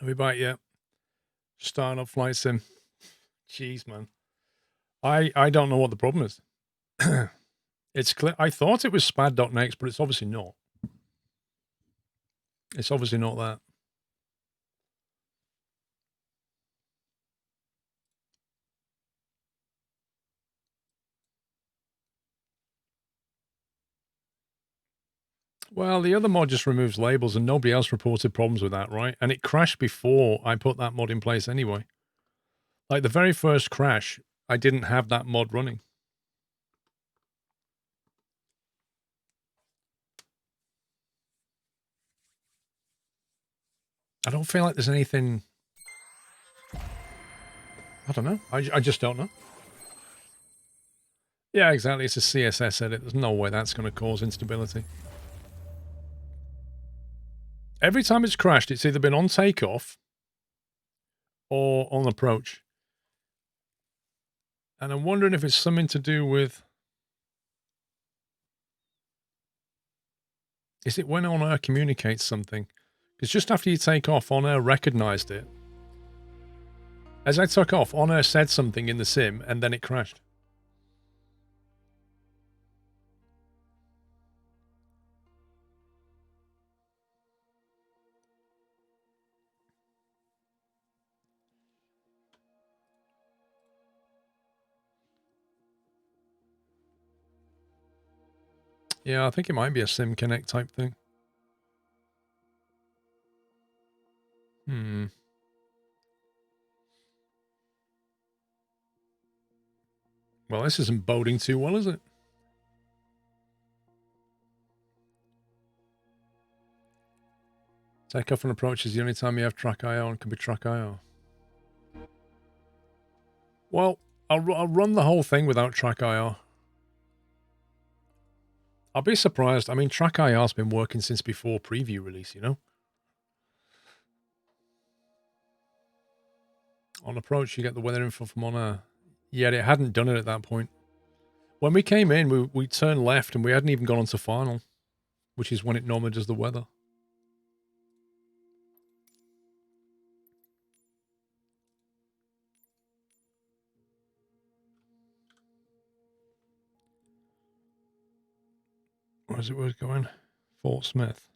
Are we back yet? Starting up Flight Sim. Jeez, man. I don't know what the problem is. It's clear. I thought it was spad.next, but it's obviously not. It's obviously not that. Well, the other mod just removes labels and nobody else reported problems with that, right? And it crashed before I put that mod in place anyway. Like the very first crash, I didn't have that mod running. I don't feel like there's anything... I don't know. I just don't know. Yeah, exactly. It's a CSS edit. There's no way that's going to cause instability. Every time it's crashed, it's either been on takeoff or on approach. And I'm wondering if it's something to do with... Is it when On Air communicates something? Because just after you take off, On Air recognized it. As I took off, On Air said something in the sim, and then it crashed. Yeah, I think it might be a Sim Connect type thing. Well, this isn't boding too well, is it? Takeoff and approach is the only time you have track IO and can be track IO. Well, I'll run the whole thing without track IO. I'll be surprised. I mean, track IR's been working since before preview release, you know? On approach, you get the weather info from On Air. Yet it hadn't done it at that point. When we came in, we turned left and we hadn't even gone on to final, which is when it normally does the weather. Where's it worth going? Fort Smith.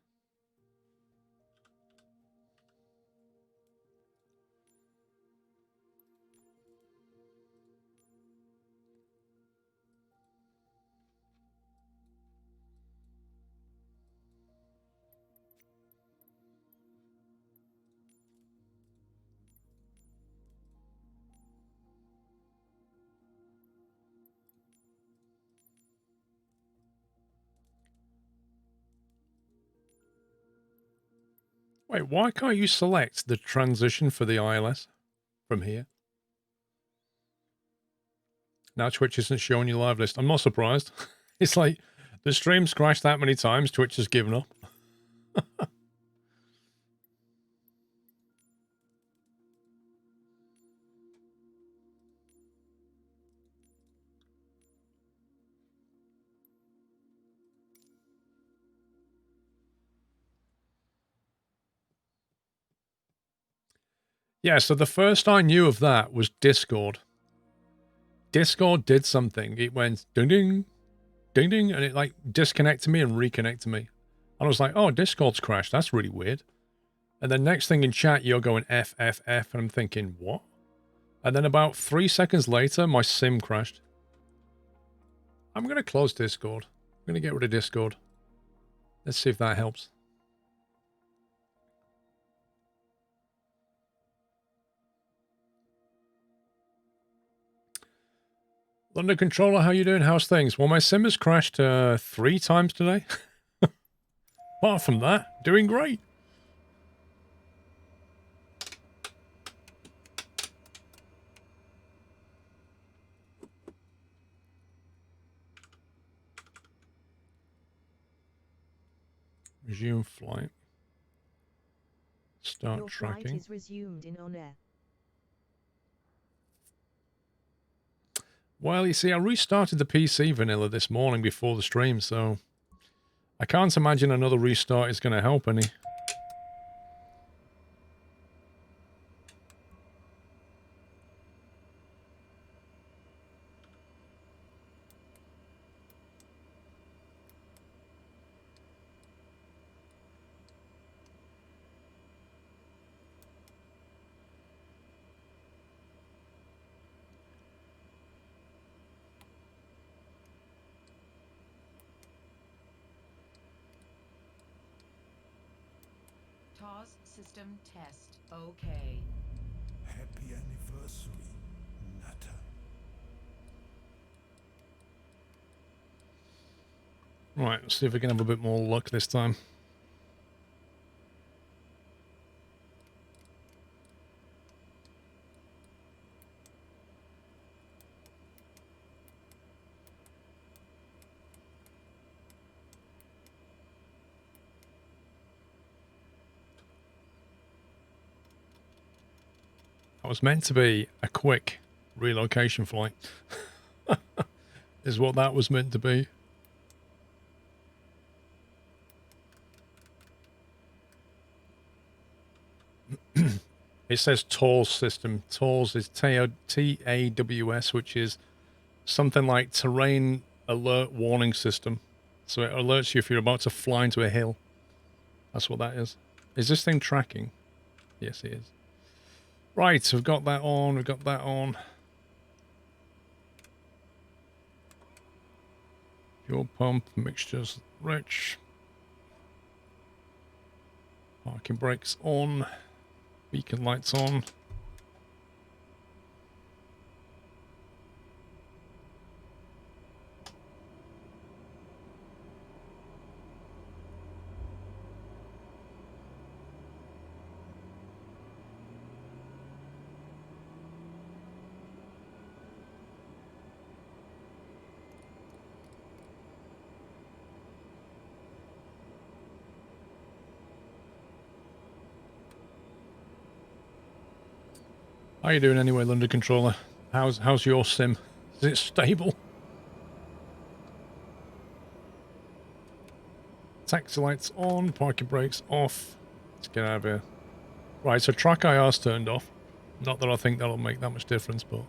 Wait, why can't you select the transition for the ILS from here? Now Twitch isn't showing you live list. I'm not surprised. It's like the stream's crashed that many times, Twitch has given up. Yeah, so the first I knew of that was Discord. Discord did something. It went ding ding, ding ding, and it like disconnected me and reconnected me. And I was like, oh, Discord's crashed. That's really weird. And then next thing in chat, you're going F, F, F, and I'm thinking, what? And then about 3 seconds later, my sim crashed. I'm going to close Discord. I'm going to get rid of Discord. Let's see if that helps. London Controller, how you doing? How's things? Well, my sim has crashed 3 times today. Apart from that, doing great. Resume flight. Start Your tracking. flight is resumed in On Air. Well, you see, I restarted the PC vanilla this morning before the stream, so I can't imagine another restart is going to help any. TOS system test. Okay. Happy anniversary, Nutter. Right, let's see if we can have a bit more luck this time. That was meant to be a quick relocation flight. Is what that was meant to be. It says TAWS system. TAWS is T-A-W-S, which is something like Terrain Alert Warning System. So it alerts you if you're about to fly into a hill. That's what that is. Is this thing tracking? Yes, it is. Right, we've got that on. We've got that on. Fuel pump, mixtures rich. Parking brakes on. Beacon lights on. How you doing anyway, London controller? How's your sim? Is it stable? Taxi lights on, parking brakes off. Let's get out of here. Right, so track IR's turned off. Not that I think that'll make that much difference, but...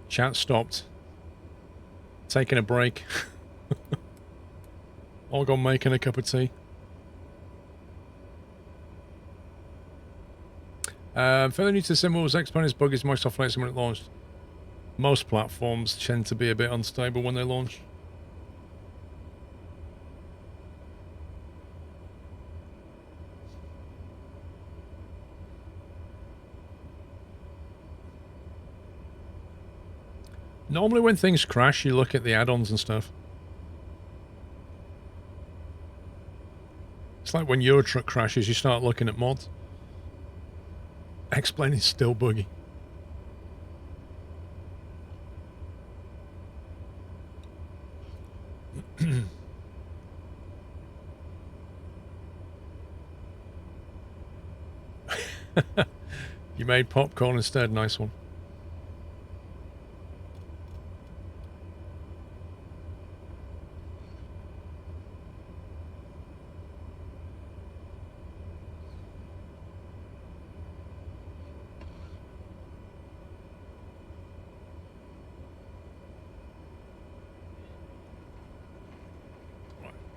Chat stopped. Taking a break. All gone making a cup of tea. Further news to symbols, Exponent's bug is most often when it launched. Most platforms tend to be a bit unstable when they launch. Normally when things crash, you look at the add-ons and stuff. It's like when your truck crashes, you start looking at mods. Explain is still buggy. You made popcorn instead, nice one.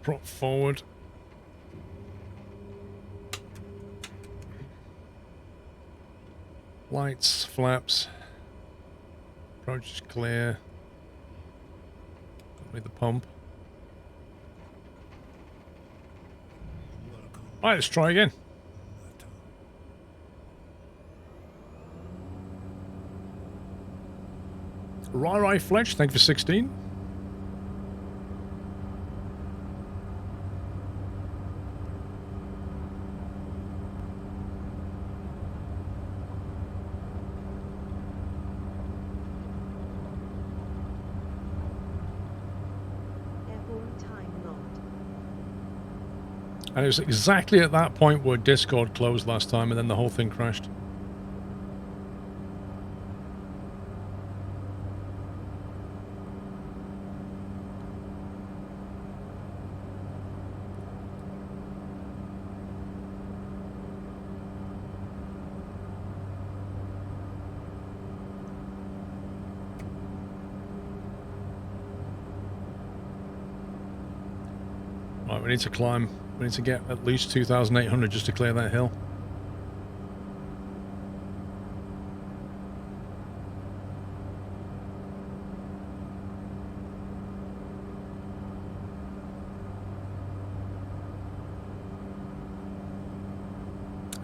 Prop forward. Lights, flaps. Approach is clear. Got me the pump. Right, let's try again. Rai Fletch, thank you for 16. And it was exactly at that point where Discord closed last time and then the whole thing crashed. we need to climb. We need to get at least 2,800 just to clear that hill.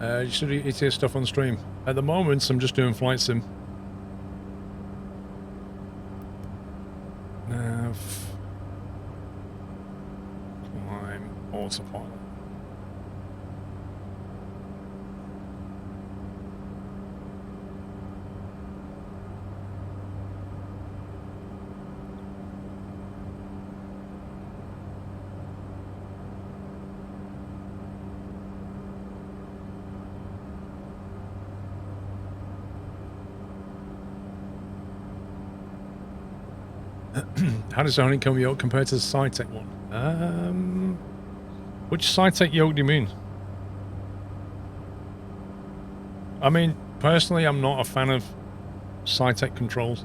You should hear stuff on stream. At the moment, I'm just doing flight sim. Nav. Climb. Autopilot. How does the honeycomb yolk compare to the SciTech one? Which SciTech yolk do you mean? I mean, personally, I'm not a fan of SciTech controls.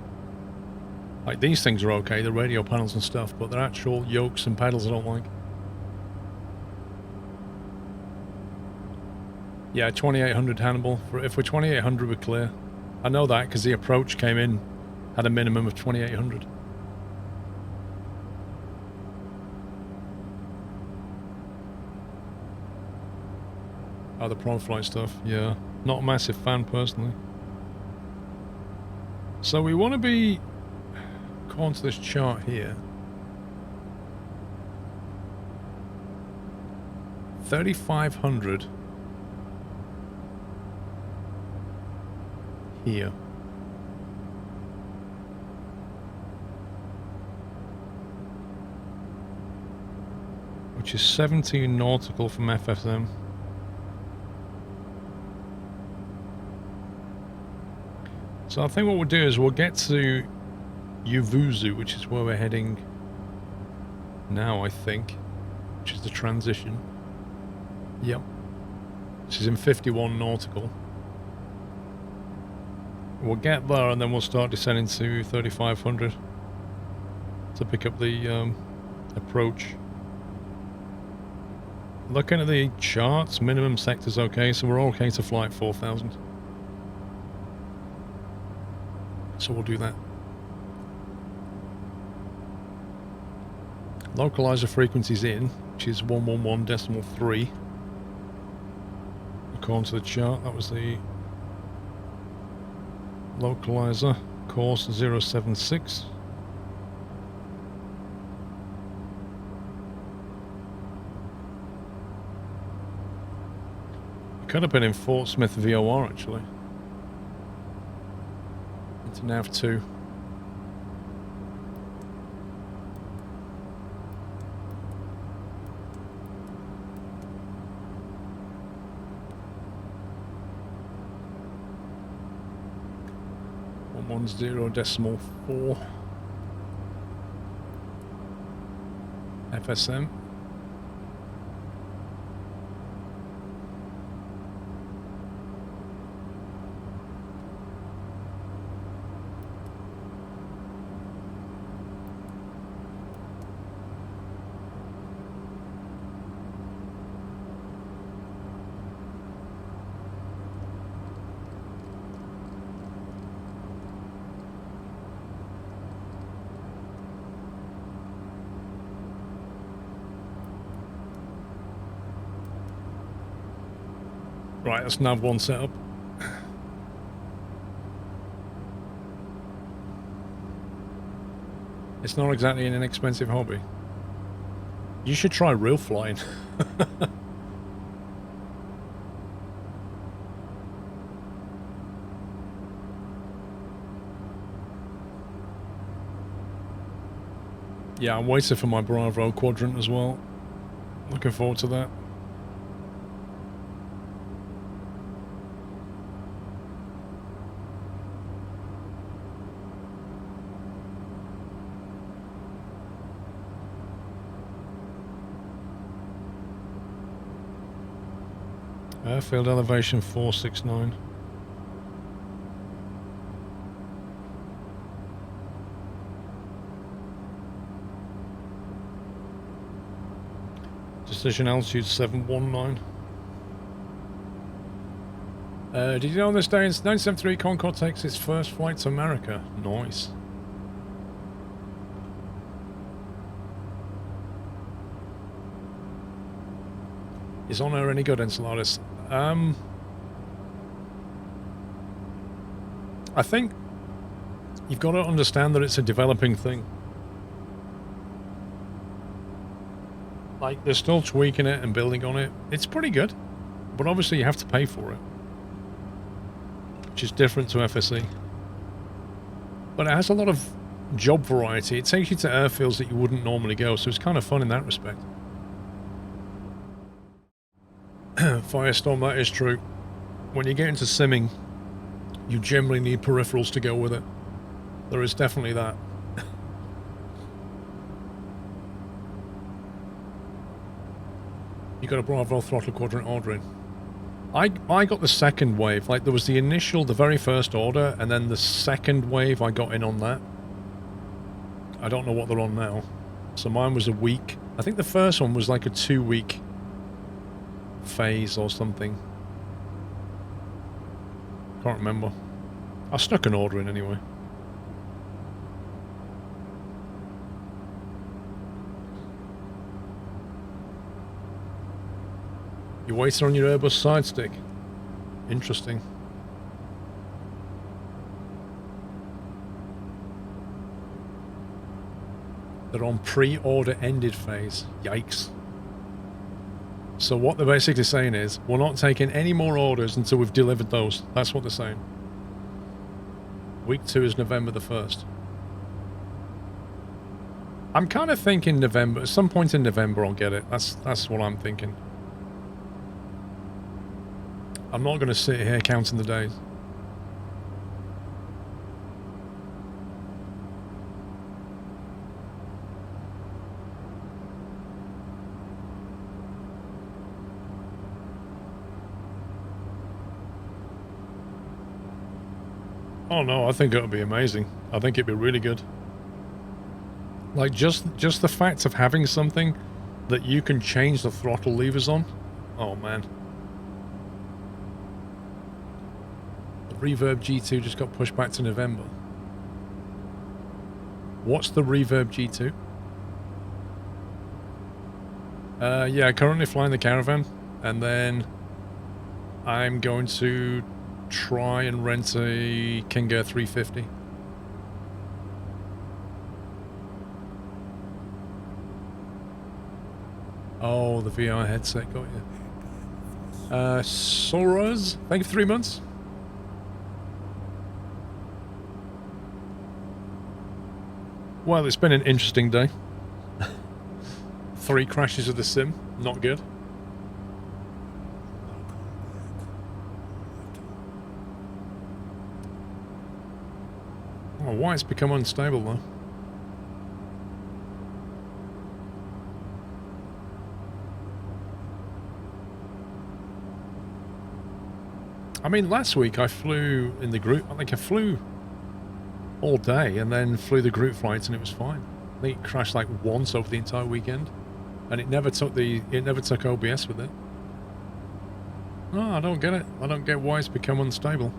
Like, these things are okay, the radio panels and stuff, but their actual yokes and pedals I don't like. Yeah, 2800 Hannibal. If we're 2800, we're clear. I know that because the approach came in, had a minimum of 2800. Oh, the prod flight stuff, yeah. Not a massive fan, personally. So we want to be... According to this chart here... 3,500... here. Which is 17 nautical from FSM. So I think what we'll do is we'll get to Uvuzu, which is where we're heading now, I think. Which is the transition. Yep. This is in 51 nautical. We'll get there and then we'll start descending to 3,500 to pick up the approach. Looking at the charts, minimum sector's okay, so we're okay to fly at 4,000. So we'll do that. Localizer frequency's in, which is 111.3. According to the chart, that was the localizer, course 076. It could have been in Fort Smith VOR actually. Into nav 2. .4 FSM. Right, that's nav 1 setup. It's not exactly an inexpensive hobby. You should try real flying. Yeah, I'm waiting for my Bravo quadrant as well. Looking forward to that. Airfield elevation 469. Just Precision altitude 719. Did you know on this day in 1973 Concorde takes its first flight to America? Nice. Is Honor any good, Enceladus? I think you've got to understand that it's a developing thing. Like, they're still tweaking it and building on it. It's pretty good, but obviously you have to pay for it, which is different to FSE. But it has a lot of job variety. It takes you to airfields that you wouldn't normally go, so it's kind of fun in that respect. Firestorm, that is true. When you get into simming, you generally need peripherals to go with it. There is definitely that. You got a Bravo throttle quadrant ordering. I got the second wave. Like, there was the initial, the very first order, and then the second wave I got in on that. I don't know what they're on now. So mine was a week. I think the first one was like a 2-week phase or something. Can't remember. I stuck an order in anyway. You waited on your Airbus side stick. Interesting. They're on pre-order ended phase. Yikes. So what they're basically saying is, we're not taking any more orders until we've delivered those. That's what they're saying. Week 2 is November the 1st. I'm kind of thinking November. At some point in November I'll get it. That's what I'm thinking. I'm not going to sit here counting the days. Oh no, I think it'll be amazing. I think it'd be really good. Like, just the fact of having something that you can change the throttle levers on. Oh man. The Reverb G2 just got pushed back to November. What's the Reverb G2? Yeah, currently flying the Caravan, and then I'm going to try and rent a King Air 350. Oh, the VR headset got you. Soros, thank you for 3 months. Well, it's been an interesting day. 3 crashes of the sim, not good. Oh, why it's become unstable though. I mean, last week I flew in the group, I think I flew all day and then flew the group flights and it was fine. I think it crashed like once over the entire weekend and it never took OBS with it. No, I don't get it. I don't get why it's become unstable.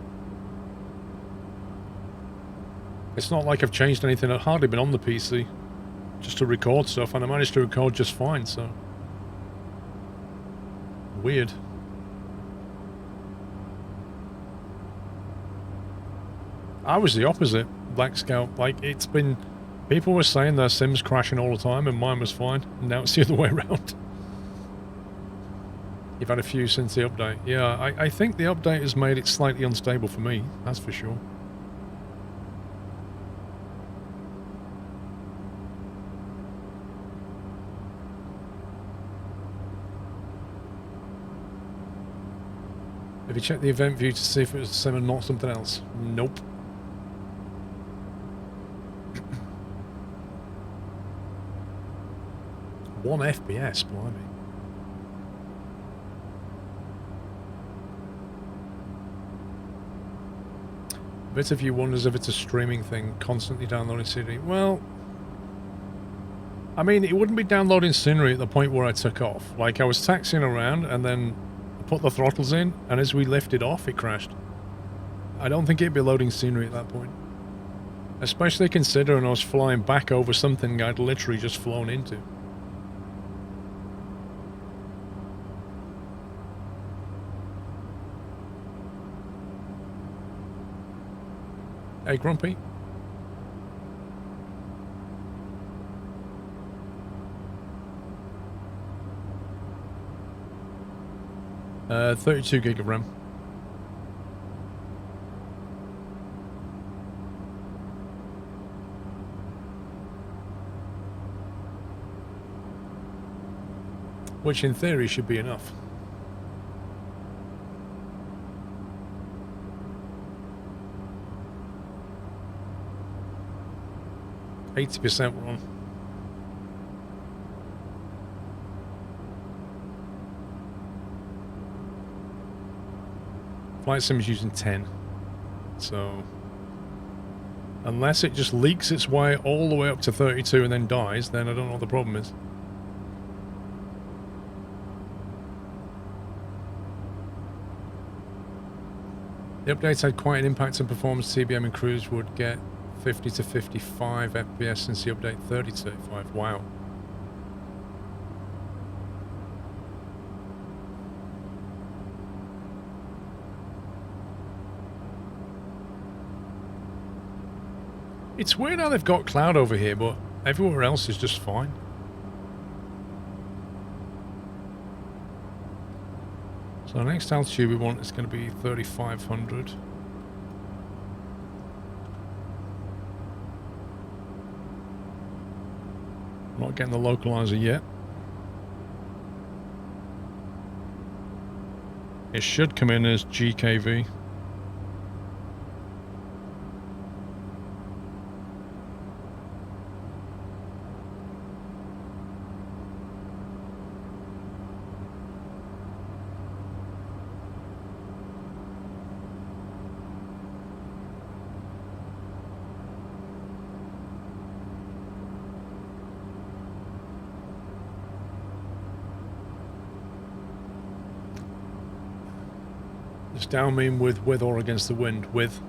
It's not like I've changed anything. I've hardly been on the PC just to record stuff and I managed to record just fine, so weird. I was the opposite, Black Scout. Like, it's been... People were saying their Sims crashing all the time and mine was fine. And now it's the other way around. You've had a few since the update. Yeah, I think the update has made it slightly unstable for me. That's for sure. Have you checked the event view to see if it was the same and not something else? Nope. One FPS, blimey. A bit of you wonders if it's a streaming thing, constantly downloading CD. Well, I mean, it wouldn't be downloading scenery at the point where I took off. Like, I was taxiing around, and then I put the throttles in, and as we lifted off, it crashed. I don't think it'd be loading scenery at that point. Especially considering I was flying back over something I'd literally just flown into. Hey, Grumpy. 32 gig of RAM. Which in theory should be enough. %, we're on. Flight Sim is using 10. So, unless it just leaks its way all the way up to 32 and then dies, then I don't know what the problem is. The updates had quite an impact on performance. TBM and Cruise would get 50 to 55 FPS since the update 30 to 35. Wow. It's weird how they've got cloud over here, but everywhere else is just fine. So the next altitude we want is going to be 3,500. Not getting the localizer yet. It should come in as GKV. Does down mean with or against the wind? With.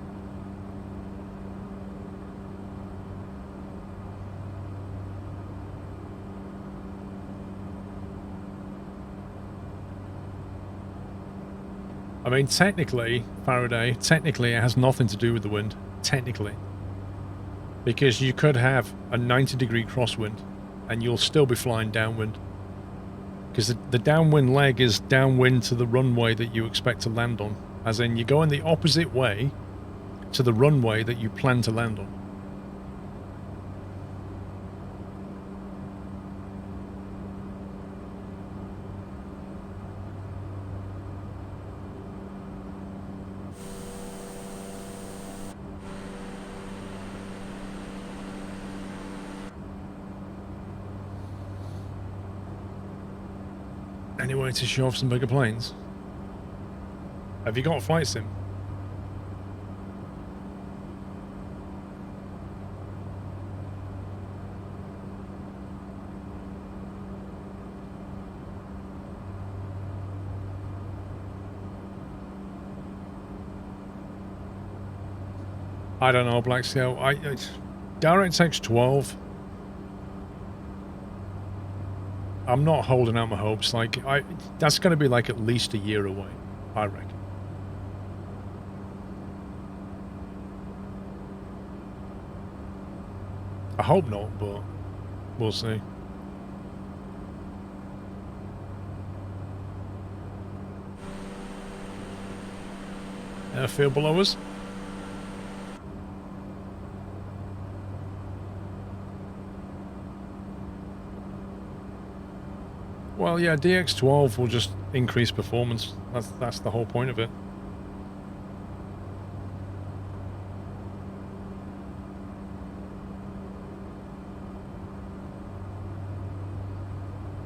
I mean, technically, Faraday, technically it has nothing to do with the wind. Technically. Because you could have a 90-degree crosswind and you'll still be flying downwind. Because the downwind leg is downwind to the runway that you expect to land on. As in, you're going the opposite way to the runway that you plan to land on. Anyway, to show off some bigger planes. Have you got a flight sim? I don't know, Black Scale. DirectX 12. I'm not holding out my hopes. Like, that's going to be like at least a year away, I reckon. I hope not, but we'll see. Airfield below us. Well, yeah, DX12 will just increase performance. That's the whole point of it.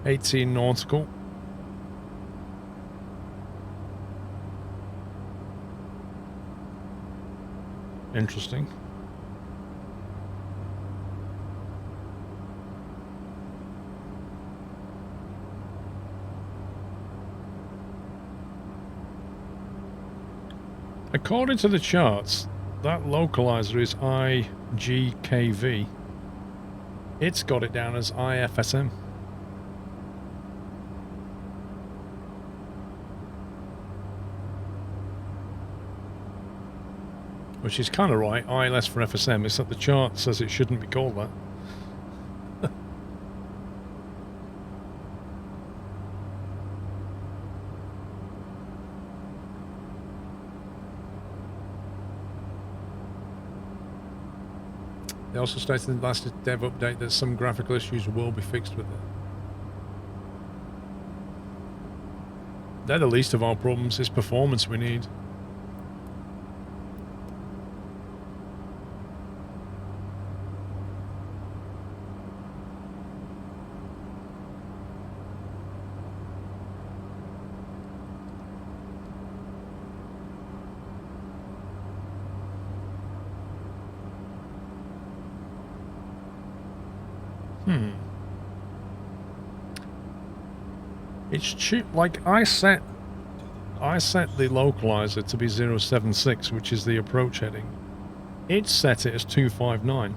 $18 nautical. Interesting. According to the charts, that localizer is IGKV. It's got it down as IFSM. Which is kind of right, ILS for FSM, except the chart says it shouldn't be called that. They also stated in the last dev update that some graphical issues will be fixed with it. They're the least of our problems, it's performance we need. It's like I set the localizer to be 076, which is the approach heading. It set it as 259.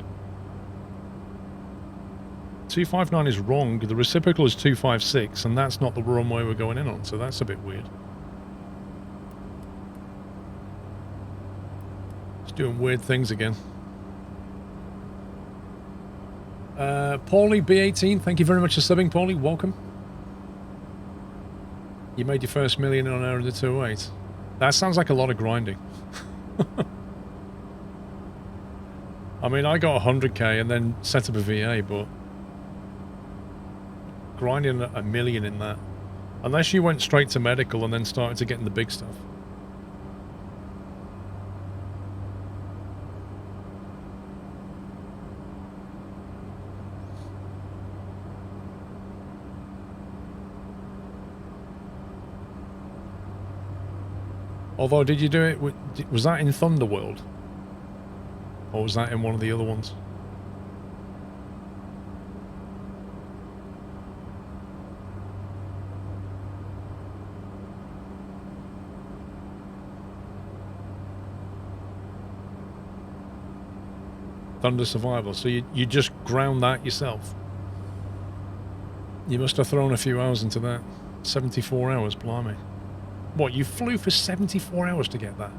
259 is wrong. The reciprocal is 256, and that's not the runway we're going in on, so that's a bit weird. It's doing weird things again. Paulie B18, thank you very much for subbing, Paulie. Welcome. You made your first million on Air in the 208. That sounds like a lot of grinding. I mean, I got 100k and then set up a VA, but grinding a million in that, unless you went straight to medical and then started to get in the big stuff. Although, did you do it? Was that in Thunderworld? Or was that in one of the other ones? Thunder Survival. So you just ground that yourself? You must have thrown a few hours into that. 74 hours, blimey. What, you flew for 74 hours to get that?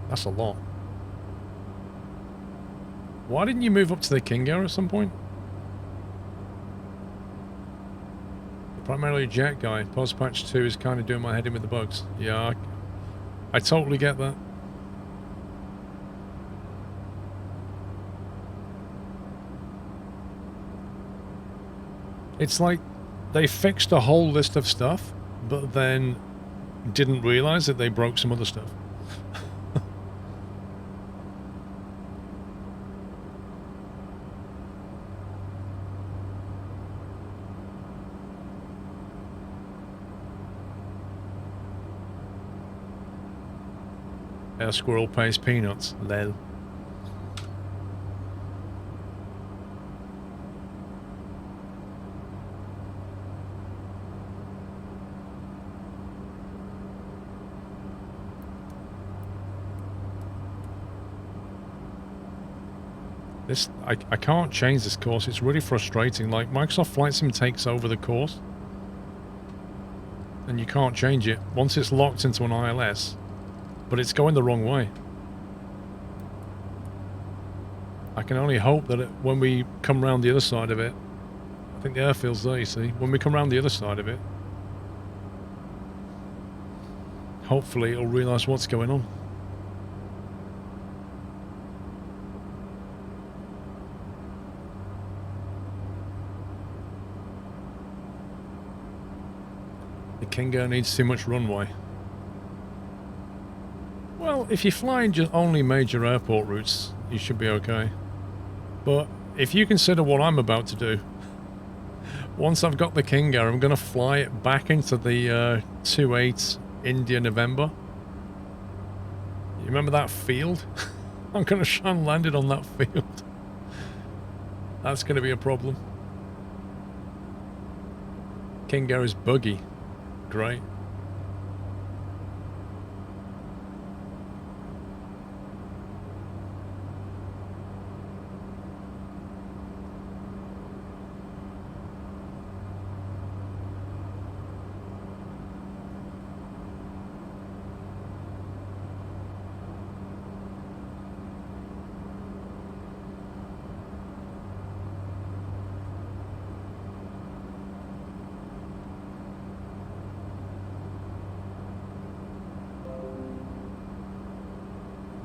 That's a lot. Why didn't you move up to the King Air at some point? You're primarily a jet guy. Post patch 2 is kind of doing my head in with the bugs. Yeah, I totally get that. It's like they fixed a whole list of stuff, but then didn't realize that they broke some other stuff. Our squirrel pays peanuts. Lel. I can't change this course. It's really frustrating. Like, Microsoft Flight Sim takes over the course and you can't change it once it's locked into an ILS, but it's going the wrong way. I can only hope that when we come around the other side of it, I think the airfield's there, you see. When we come around the other side of it, hopefully it'll realise what's going on. King Air needs too much runway. Well, if you're flying just only major airport routes, you should be okay. But if you consider what I'm about to do, once I've got the King Air, I'm going to fly it back into the 28 India November. You remember that field? I'm going to try and land it on that field. That's going to be a problem. King Air is buggy. Great.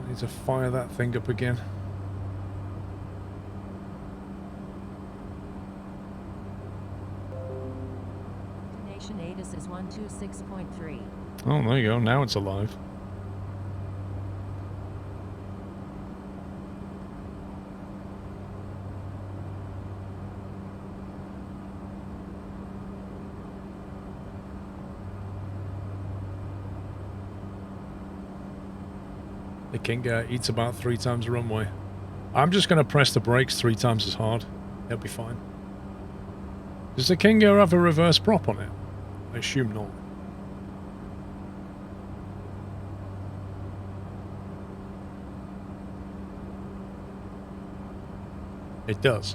need to fire that thing up again. Nation ATIS is 126.3. Oh, there you go. Now it's alive. The King eats about 3 times the runway. I'm just going to press the brakes 3 times as hard. It'll be fine. Does the King have a reverse prop on it? I assume not. It does.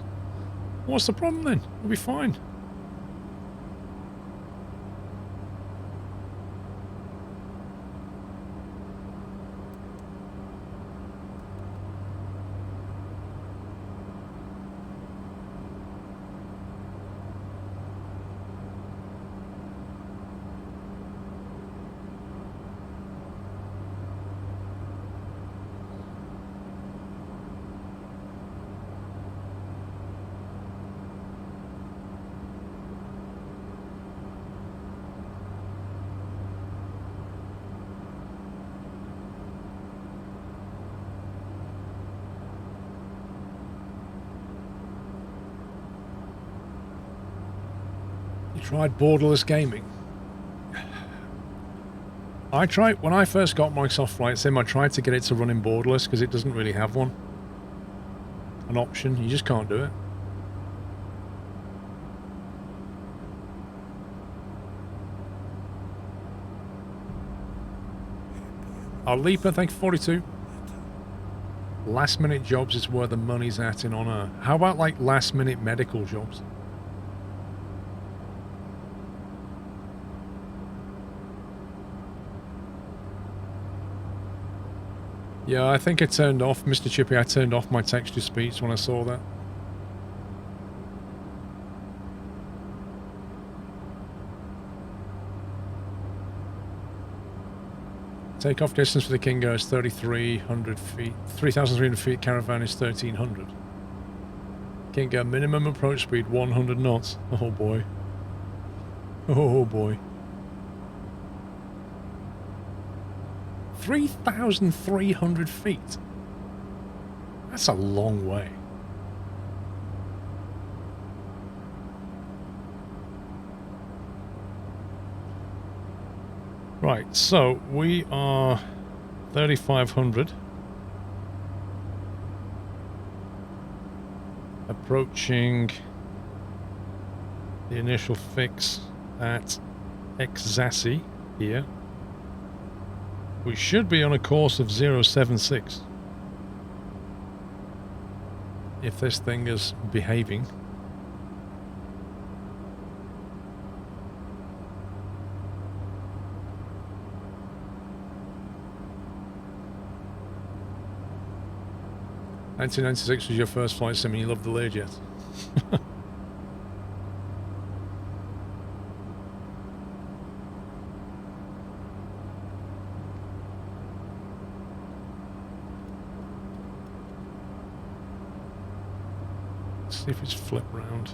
What's the problem then? We'll be fine. Tried borderless gaming. When I first got Microsoft Flight Sim, I tried to get it to run in borderless because it doesn't really have one. An option. You just can't do it. Our Leaper, thank you, 42. Last minute jobs is where the money's at in Honor. How about like last minute medical jobs? Yeah, I think I turned off, Mr. Chippy, I turned off my text-to-speech when I saw that. Takeoff distance for the Kingo is 3,300 feet. 3,300 feet, caravan is 1,300. Kingo, minimum approach speed 100 knots. Oh boy. Oh boy. 3,300 feet. That's a long way. Right, so we are 3,500. Approaching the initial fix at Exassi here. We should be on a course of 076. If this thing is behaving. (1996) was your first flight sim and you loved the Learjet. See if it's flip round.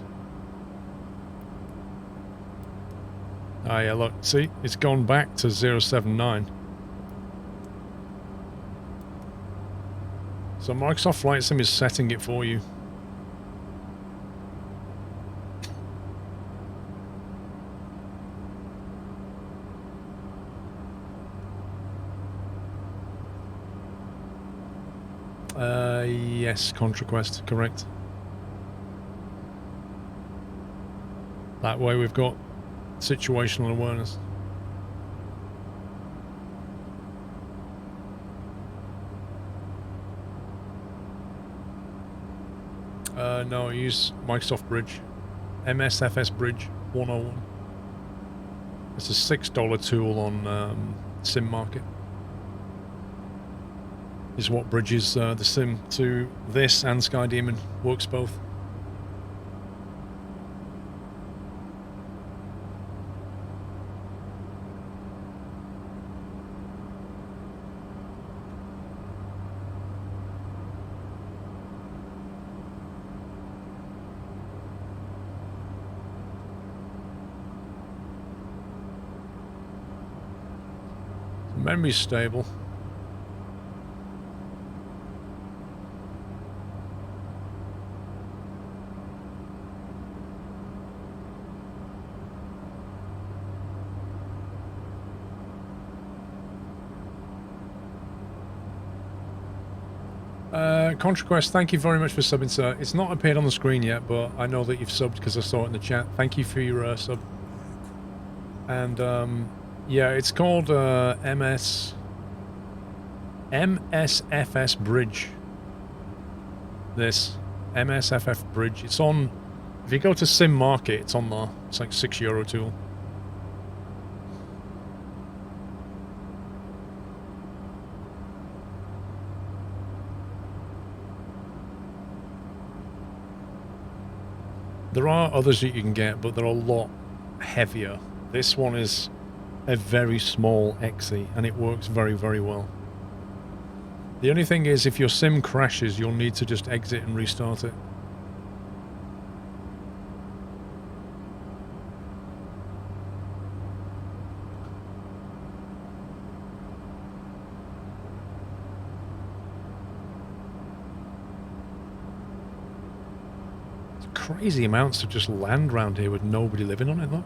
Ah, yeah, look, see, it's gone back to 079. So Microsoft Flight Sim is setting it for you. Yes, ContraQuest, correct. That way we've got situational awareness. No, I use Microsoft Bridge. MSFS Bridge 101. It's a $6 tool on Sim Market. Is what bridges the sim to this and Sky Demon. Works both. Memory's stable. ContraQuest, thank you very much for subbing, sir. It's not appeared on the screen yet, but I know that you've subbed because I saw it in the chat. Thank you for your sub. And, yeah, it's called MSFS Bridge. This. MSFF Bridge. It's on... If you go to Sim Market, it's on there. It's like €6 tool. There are others that you can get, but they're a lot heavier. This one is a very small XE, and it works very, very well. The only thing is, if your sim crashes, you'll need to just exit and restart it. Crazy amounts of just land around here with nobody living on it, though.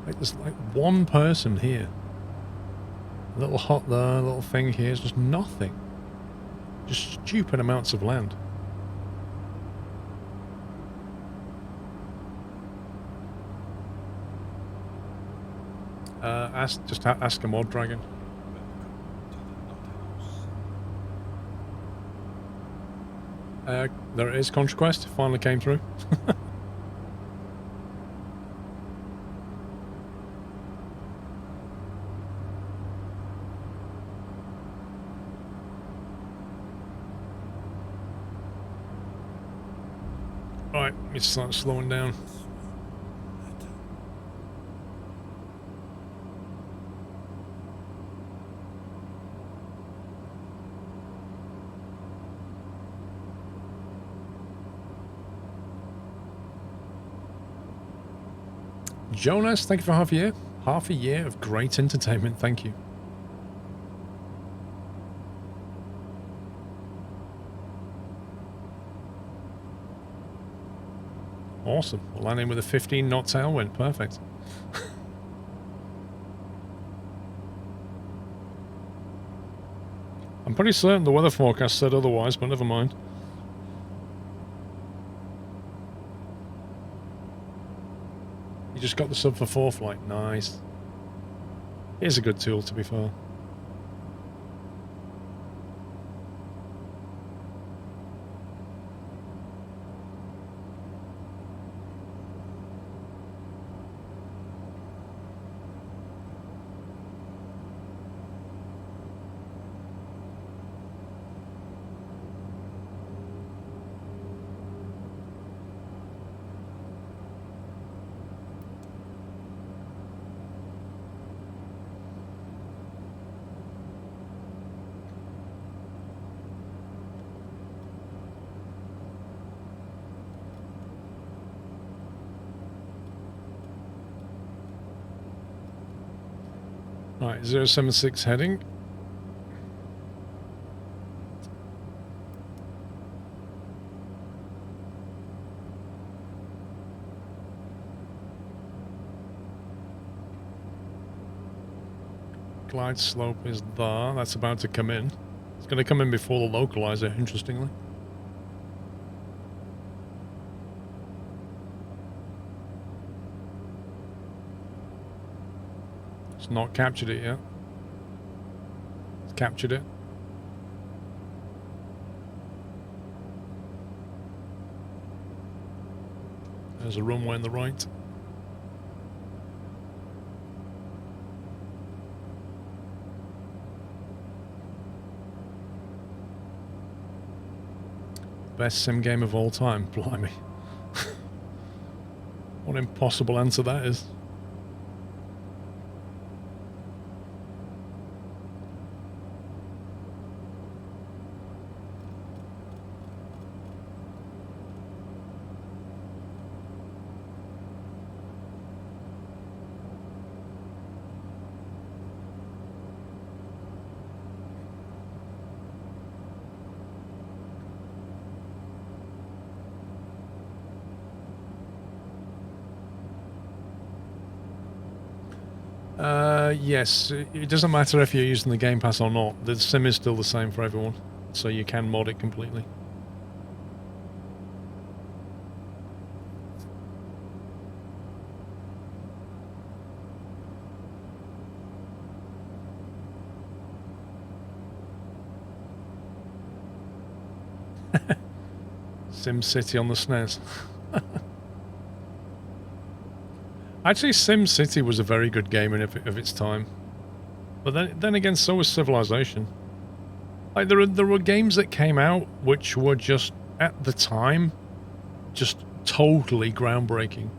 Like, there's like one person here. A little hut there, a little thing here. It's just nothing. Just stupid amounts of land. Ask a mod dragon. There it is, ContraQuest. Finally came through. Right, let me start slowing down. Jonas, thank you for half a year. Half a year of great entertainment, thank you. Awesome. We're landing with a 15-knot tailwind. Perfect. I'm pretty certain the weather forecast said otherwise, but never mind. You just got the sub for 4 flight. Nice. Here's a good tool, to be fair. Right, 076 heading. Glide slope is there. That's about to come in. It's going to come in before the localizer, interestingly. It's not captured it yet. It's captured it. There's a runway on the right. Best sim game of all time. Blimey. What an impossible answer that is. Yes, it doesn't matter if you're using the Game Pass or not. The sim is still the same for everyone, so you can mod it completely. Sim City on the SNES. Actually, Sim City was a very good game of its time. But then again, so was Civilization. Like there were games that came out which were just at the time just totally groundbreaking.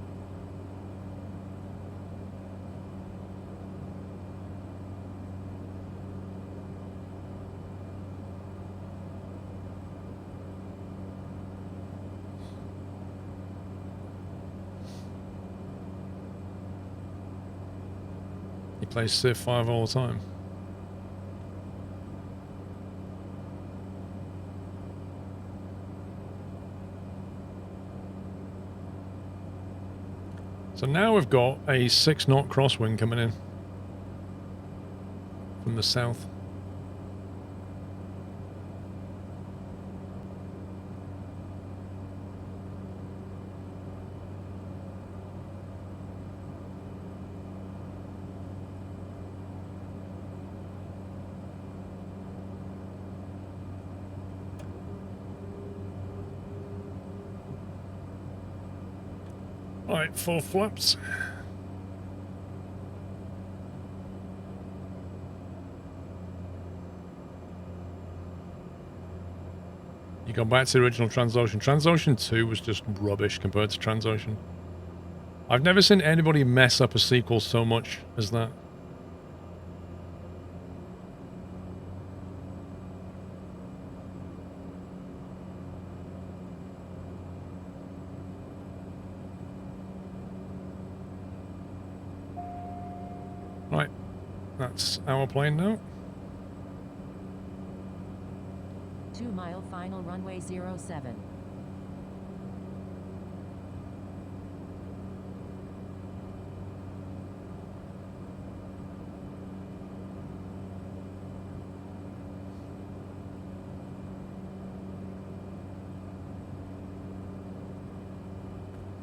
He plays Civ 5 all the time. So now we've got a 6-knot crosswind coming in from the south. Alright, 4 flaps. You go back to the original Transocean. Transocean 2 was just rubbish compared to Transocean. I've never seen anybody mess up a sequel so much as that. Right, that's our plane now. 2-mile final runway 07.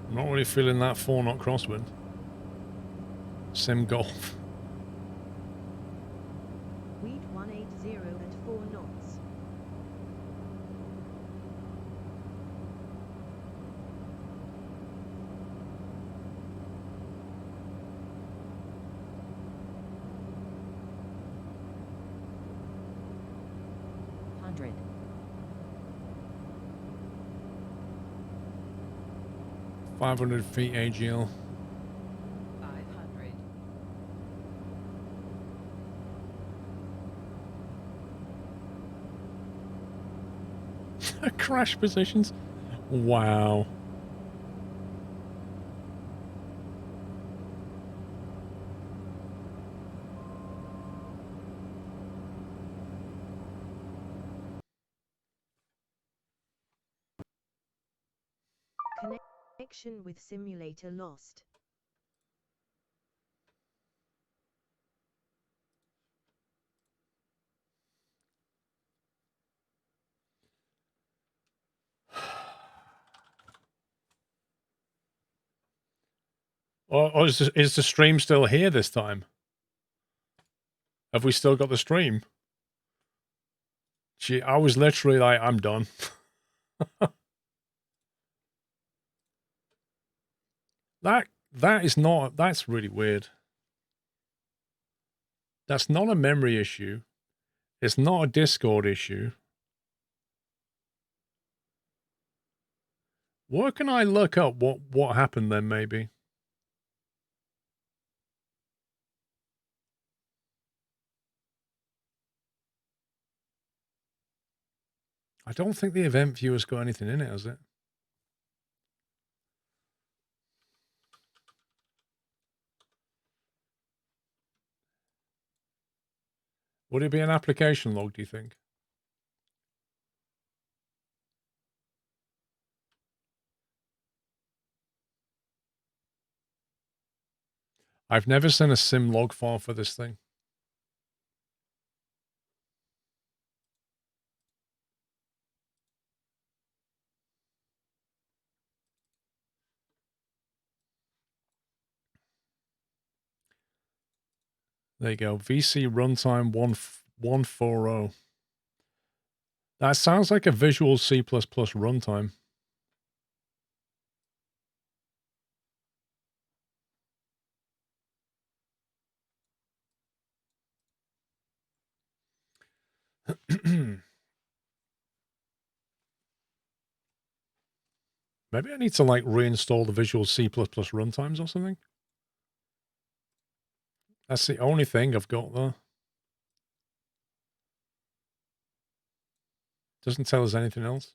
I'm not really feeling that 4-knot crosswind. Sim Golf. Wheat 180 at 4 knots. Hundred. 500 feet AGL. 500. Crash positions. Wow. Connection with simulator lost. Or is the stream still here this time? Have we still got the stream? Gee, I was literally like, I'm done. That is not, that's really weird. That's not a memory issue. It's not a Discord issue. Where can I look up what happened then, maybe? I don't think the event viewer's got anything in it, has it? Would it be an application log, do you think? I've never seen a sim log file for this thing. There you go. VC runtime 140. That sounds like a Visual C++ runtime. Maybe I need to like reinstall the Visual C++ runtimes or something. That's the only thing I've got there. Doesn't tell us anything else.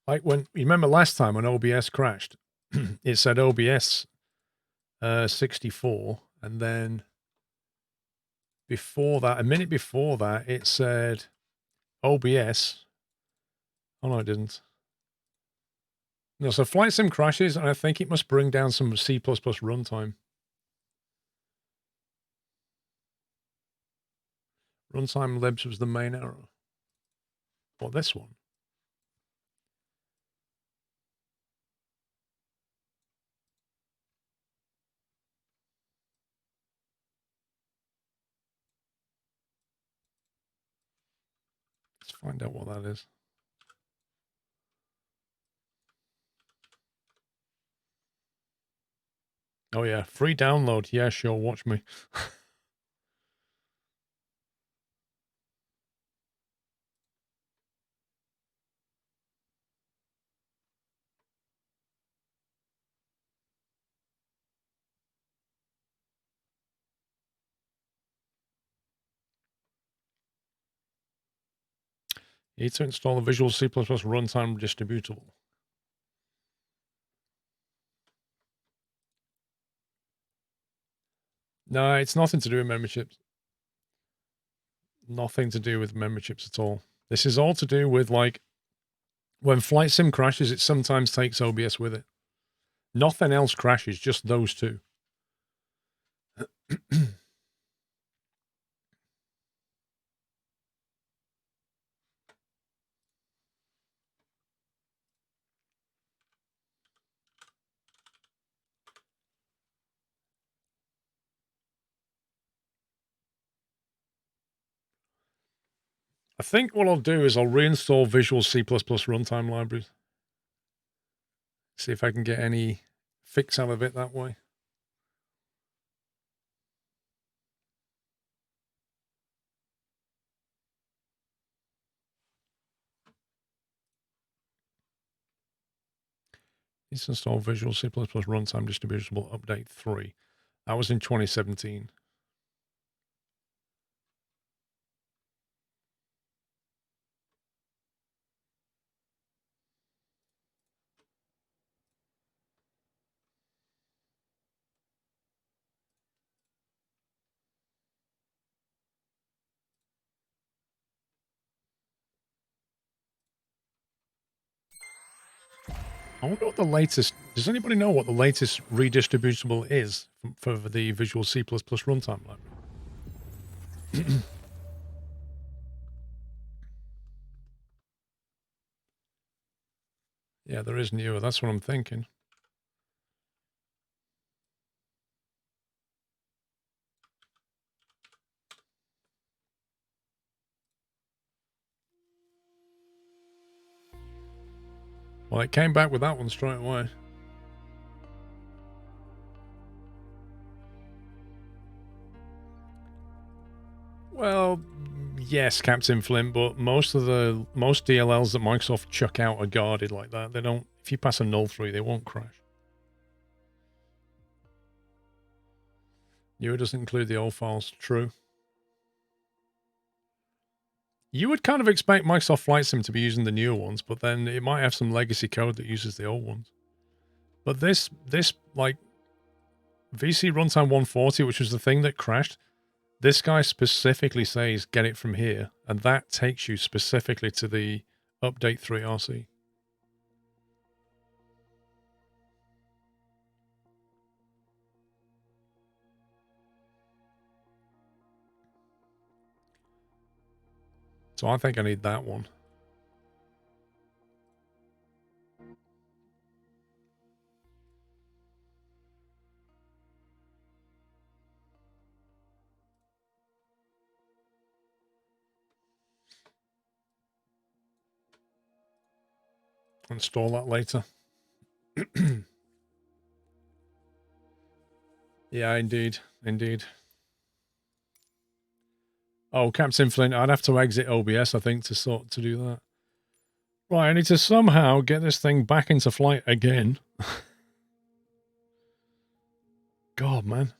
Like when you remember last time when OBS crashed, it said OBS 64, and then before that, a minute before that, it said OBS. Oh no, it didn't. No, so Flight Sim crashes, and I think it must bring down some C++ runtime. Runtime libs was the main error. What, this one? Let's find out what that is. Oh yeah, free download. Yeah, sure, watch me. You need to install the Visual C++ runtime distributable. No, it's nothing to do with memory chips. Nothing to do with memory chips at all. This is all to do with, like, when Flight Sim crashes, it sometimes takes OBS with it. Nothing else crashes, just those two. I think what I'll do is I'll reinstall Visual C++ runtime libraries. See if I can get any fix out of it that way. Let's install Visual C++ runtime distributable update 3. That was in 2017. I wonder what the latest... Does anybody know what the latest redistributable is for the Visual C++ runtime library? Yeah, there is newer. That's what I'm thinking. Well, it came back with that one straight away. Well, yes, Captain Flint, but most DLLs that Microsoft chuck out are guarded like that. They don't. If you pass a null through, they won't crash. Newer doesn't include the old files. True. You would kind of expect Microsoft Flight Sim to be using the newer ones, but then it might have some legacy code that uses the old ones. But this like VC runtime 140, which was the thing that crashed. This guy specifically says get it from here, and that takes you specifically to the update 3 RC. So I think I need that one. Install that later. Yeah, indeed. Indeed. Oh, Captain Flint, I'd have to exit OBS, I think, to do that. Right, I need to somehow get this thing back into flight again. God, man.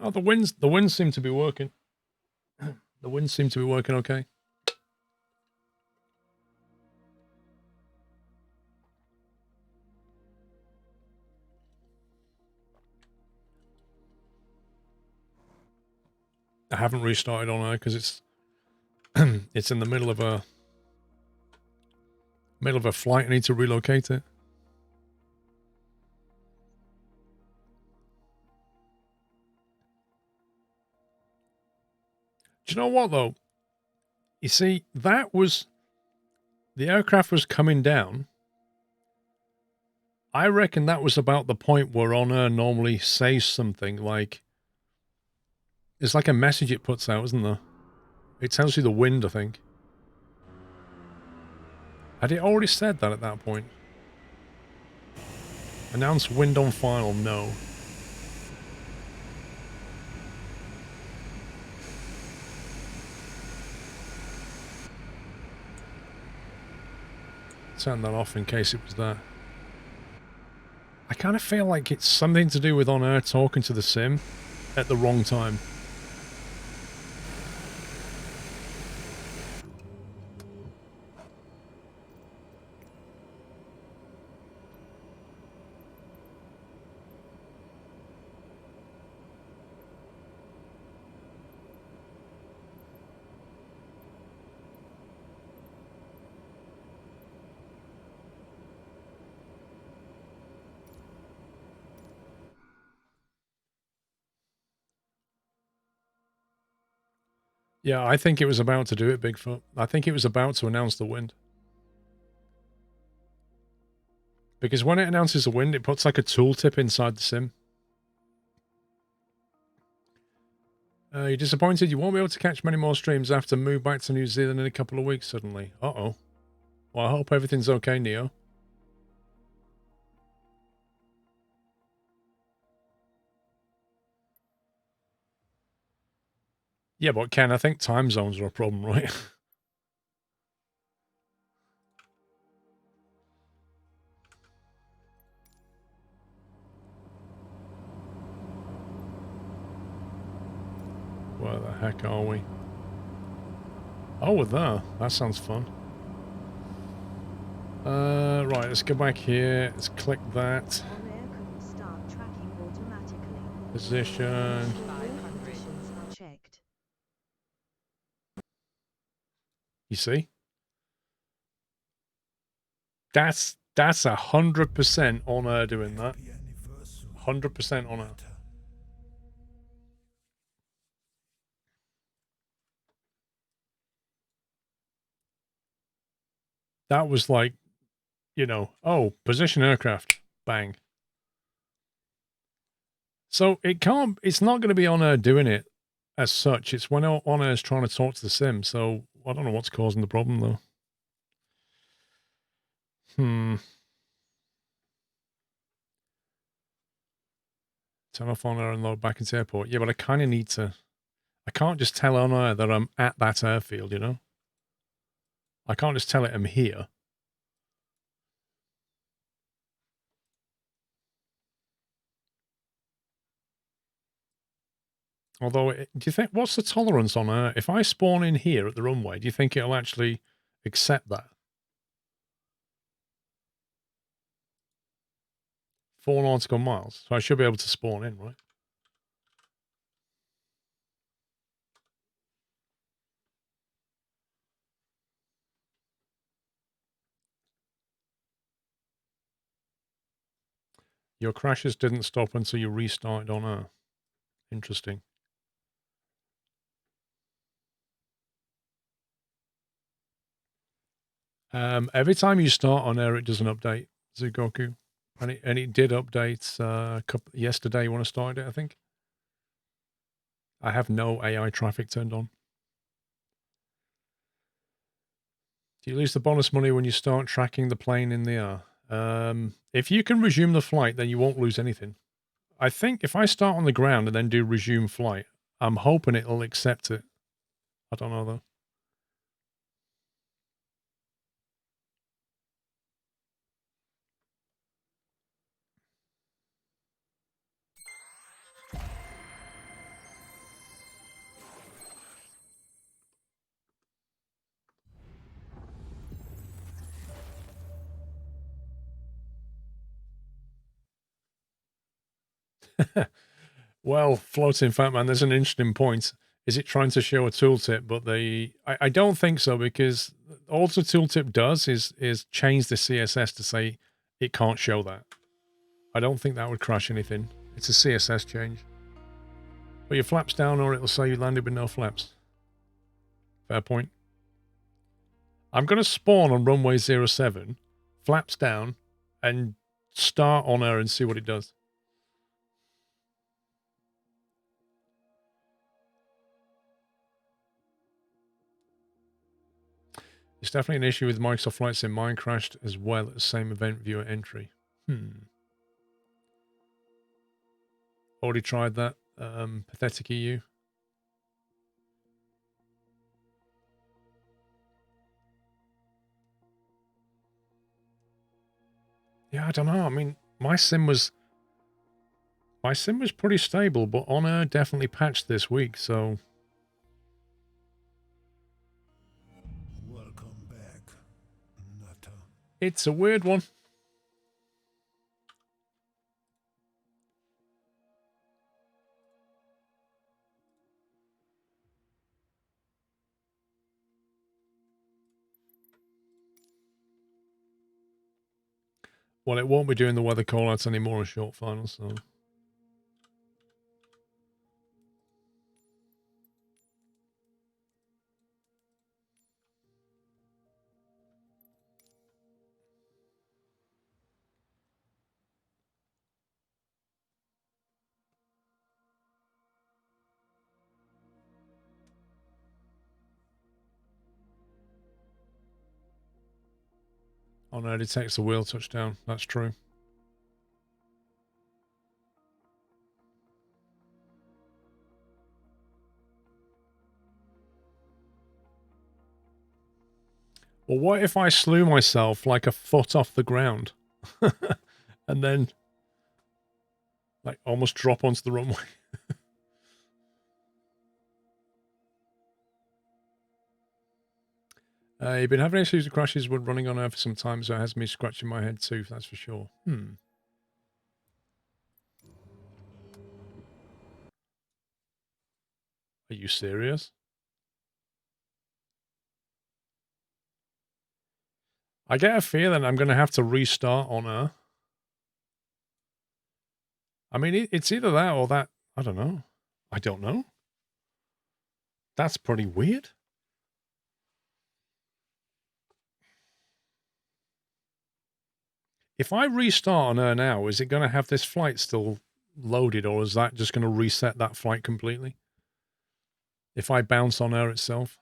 Oh, the winds seem to be working. The winds seem to be working okay. I haven't restarted on her because it's it's in the middle of a flight. I need to relocate it. Do you know what though? You see, the aircraft was coming down. I reckon that was about the point where On Air normally says something like, it's like a message it puts out, isn't there? It tells you the wind, I think. Had it already said that at that point? Announce wind on final, no. Turn that off in case it was there. I kind of feel like it's something to do with On Air talking to the sim at the wrong time. Yeah, I think it was about to do it, Bigfoot. I think it was about to announce the wind. Because when it announces the wind, it puts like a tooltip inside the sim. You're disappointed you won't be able to catch many more streams after move back to New Zealand in a couple of weeks suddenly. Uh-oh. Well, I hope everything's okay, Neo. Yeah, but Ken, I think time zones are a problem, right? Where the heck are we? Oh, we're there. That sounds fun. Right, let's go back here. Let's click that. On air couldn't start tracking automatically. Position. 500. Conditions are checked. You see? That's 100% on her doing that. 100% on her. That was like, you know, oh, position aircraft. Bang. So it's not going to be On Air doing it as such. It's when On Air is trying to talk to the sim. So I don't know what's causing the problem though. Turn off on air and load back into airport. Yeah, but I kind of need to. I can't just tell on air that I'm at that airfield, you know? I can't just tell it I'm here. Although, do you think, what's the tolerance on air? If I spawn in here at the runway, do you think it'll actually accept that? 4 nautical miles. So I should be able to spawn in, right? Your crashes didn't stop until you restarted on air. Interesting. Every time you start on air, it does an update, Zugoku. And it did update yesterday when I started it, I think. I have no AI traffic turned on. Do you lose the bonus money when you start tracking the plane in the air? If you can resume the flight, then you won't lose anything. I think if I start on the ground and then do resume flight, I'm hoping it'll accept it. I don't know, though. Well, floating fat man, there's an interesting point. Is it trying to show a tooltip? But I don't think so, because all the tooltip does is change the CSS to say it can't show that. I don't think that would crash anything. It's a CSS change. Put your flaps down or it'll say you landed with no flaps. Fair point. I'm going to spawn on runway 07, flaps down, and start on air and see what it does. It's definitely an issue with Microsoft Flight Sim. Mine crashed as well at the same event viewer entry. Already tried that. Pathetic EU. Yeah, I don't know. I mean, my sim was pretty stable, but on air definitely patched this week, so Welcome back, Nutter. it's a weird one. Well, it won't be doing the weather callouts anymore in short finals, so. Oh no, it detects the wheel touchdown. That's true. Well, what if I slew myself like a foot off the ground? And then, like, almost drop onto the runway? You've been having issues with crashes when running on air for some time, so it has me scratching my head too, that's for sure. Are you serious? I get a feeling I'm going to have to restart on air. I mean, it's either that or that. I don't know. I don't know. That's pretty weird. If I restart on air now, is it going to have this flight still loaded, or is that just going to reset that flight completely? If I bounce on air itself?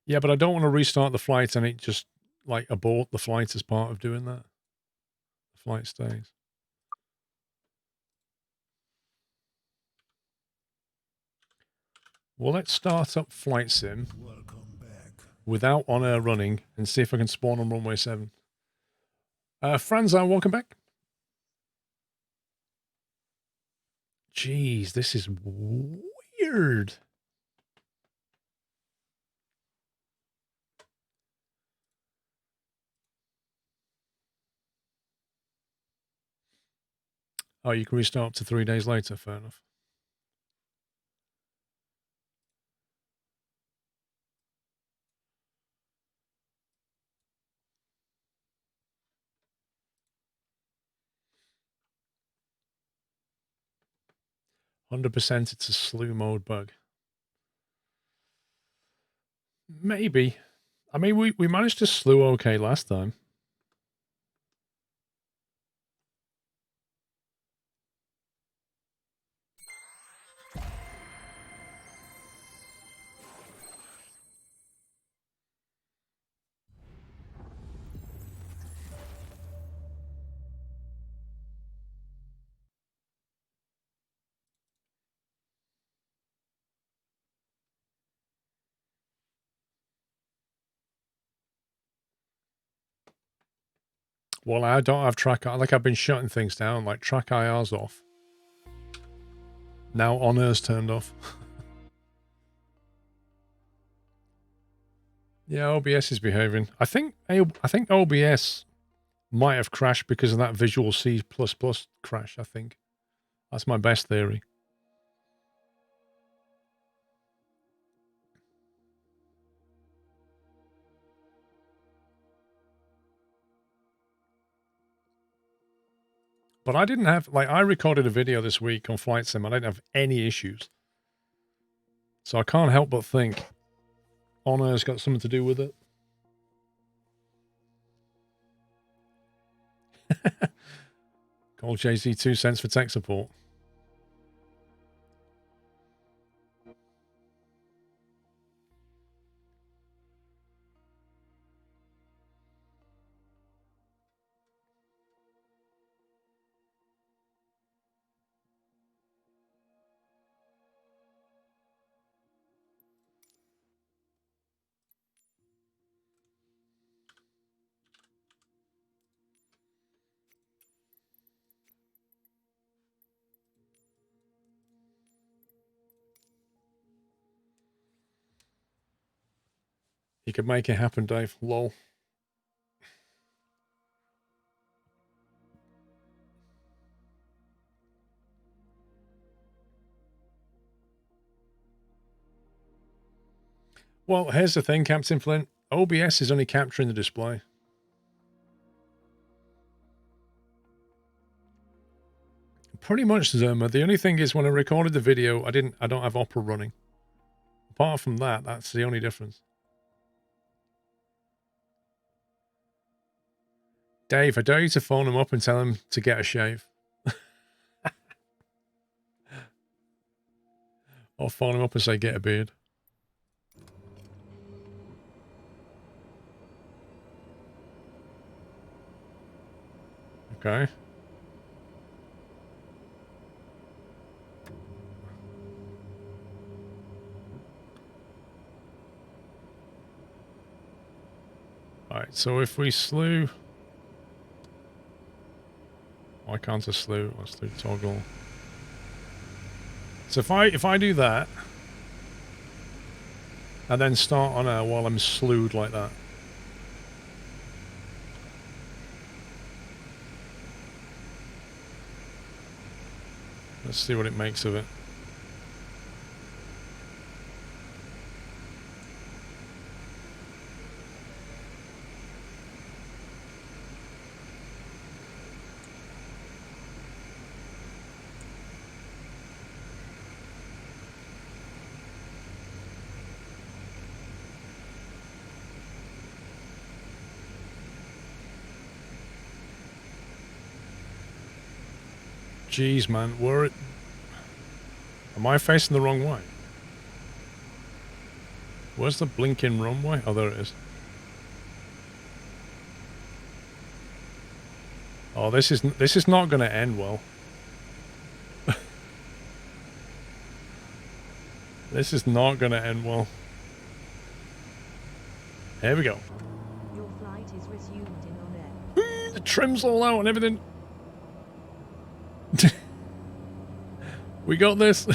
Yeah, but I don't want to restart the flight and it just, like abort the flight as part of doing that. The flight stays. Well, let's start up Flight Sim Welcome back. without on air running and see if I can spawn on runway 7. Franzo, welcome back. Jeez, this is weird. Oh, you can restart up to 3 days later. Fair enough. %, it's a slew mode bug. Maybe. I mean, we managed to slew okay last time. Well, I don't have track. Like, I've been shutting things down, like track IR's off. Now honor's turned off. Yeah, OBS is behaving. I think OBS might have crashed because of that Visual C++ crash, I think. That's my best theory. But I didn't have, like, I recorded a video this week on Flight Sim. I didn't have any issues. So I can't help but think Honor's got something to do with it. Call Jay-Z 2 cents for tech support. You could make it happen, Dave. Lol. Well, here's the thing, Captain Flint. OBS is only capturing the display. Pretty much, Zerma. The only thing is when I recorded the video, I don't have Opera running. Apart from that, that's the only difference. Dave, I dare you to phone him up and tell him to get a shave. Or phone him up and say, get a beard. Okay. Alright, so if we slew... Why can't I slew? I slew toggle. So if I do that, and then start on air while I'm slewed like that. Let's see what it makes of it. Jeez, man, am I facing the wrong way? Where's the blinking runway? Oh, there it is. Oh, this is not going to end well. This is not going to end well. Here we go. Your flight is resumed in on air. The trim's all out and everything. We got this.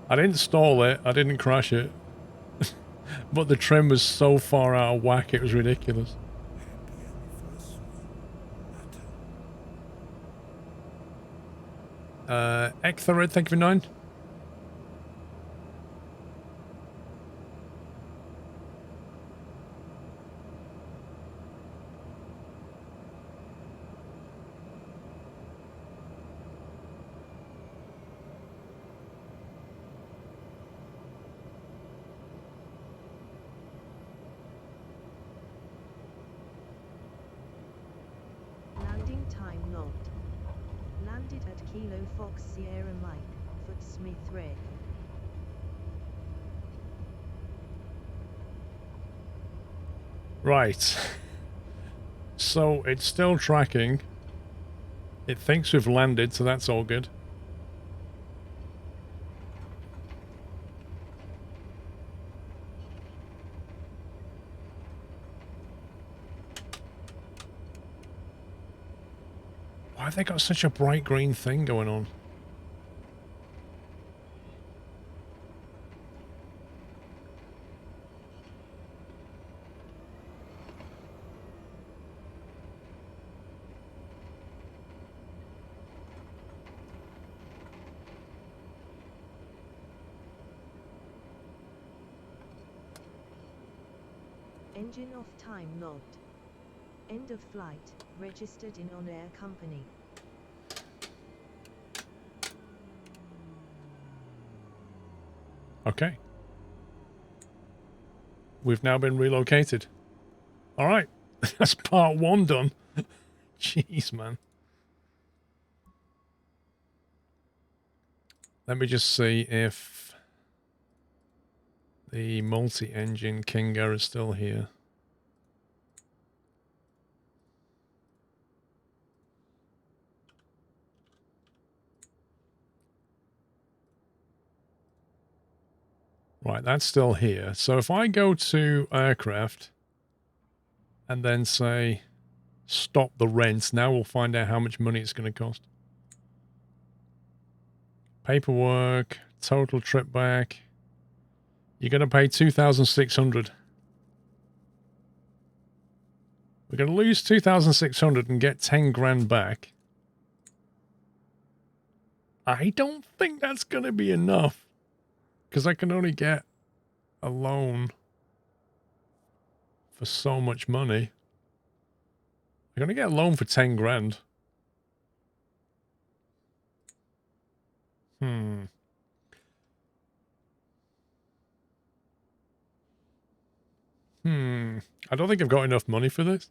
I didn't stall it. I didn't crash it. But the trim was so far out of whack, it was ridiculous. Ektharid, thank you for 9. Landing time logged. Landed at Kilo Fox Sierra Mike, Footsmith Red. Right. So it's still tracking. It thinks we've landed, so that's all good. Why have they got such a bright green thing going on? Engine off time logged. End of flight, registered in on-air company. Okay. We've now been relocated. All right. That's part 1 done. Jeez, man. Let me just see if the multi-engine Kinga is still here. Right, that's still here. So if I go to aircraft and then say stop the rent, now we'll find out how much money it's going to cost. Paperwork, total trip back. You're going to pay 2,600. We're going to lose 2,600 and get 10 grand back. I don't think that's going to be enough. Because I can only get a loan for so much money. I'm going to get a loan for 10 grand. I don't think I've got enough money for this.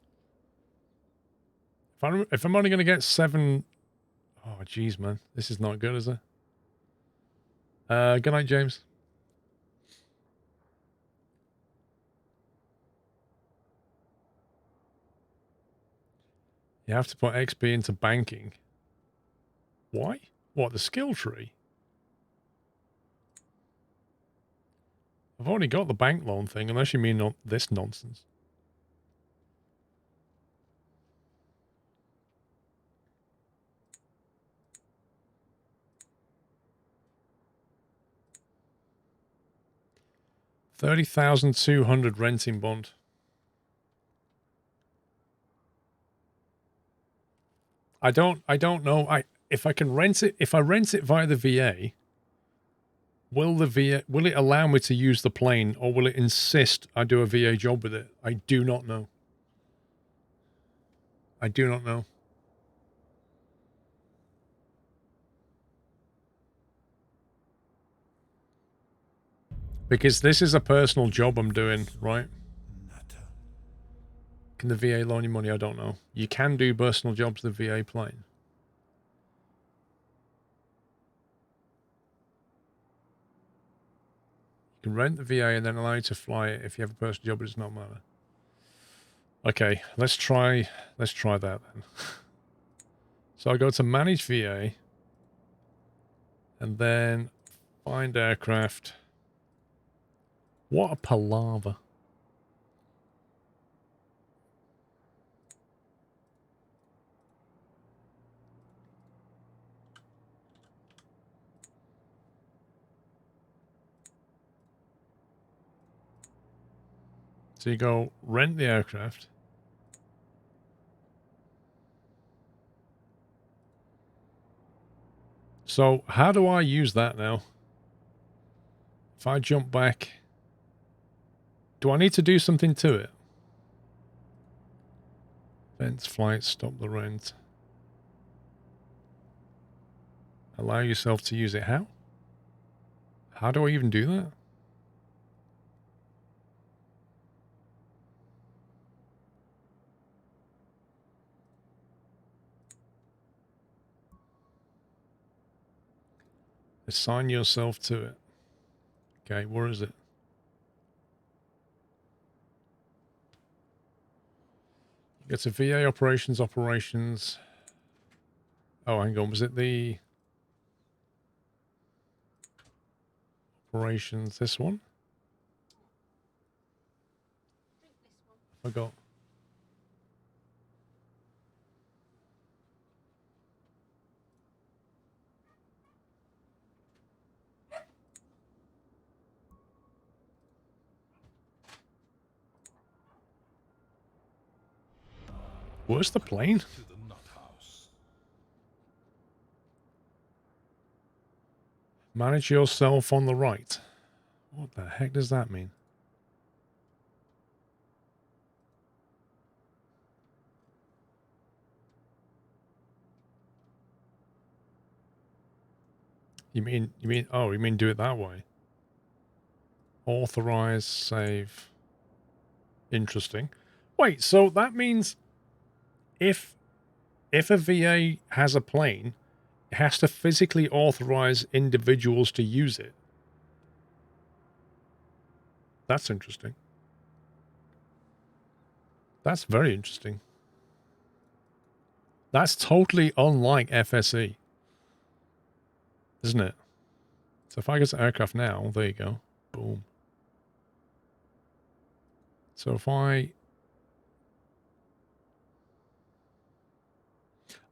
If I'm only going to get 7... Oh, jeez, man. This is not good, is it? Good night, James. You have to put XP into banking. Why? What, the skill tree? I've already got the bank loan thing, unless you mean not this nonsense. $30,200 renting bond. I don't know. If I can rent it, if I rent it via the VA, will it allow me to use the plane, or will it insist I do a VA job with it? I do not know. I do not know. Because this is a personal job I'm doing, right? Can the VA loan you money? I don't know. You can do personal jobs with the VA plane. You can rent the VA and then allow you to fly it if you have a personal job, but it does not matter. Okay, let's try that then. So I go to manage VA and then find aircraft. What a palaver. So you go rent the aircraft. So how do I use that now? If I jump back, do I need to do something to it? Fence flight, stop the rent. Allow yourself to use it. How? How do I even do that? Assign yourself to it. Okay, where is it? It's a VA operations. Oh, hang on. Was it the operations? This one? I forgot. Where's the plane? To the nut house. Manage yourself on the right. What the heck does that mean? You mean, oh, you mean do it that way? Authorize, save. Interesting. Wait, so that means if a VA has a plane, it has to physically authorize individuals to use it. That's interesting. That's very interesting. That's totally unlike FSE, isn't it? So if I go to aircraft now, there you go. Boom. So if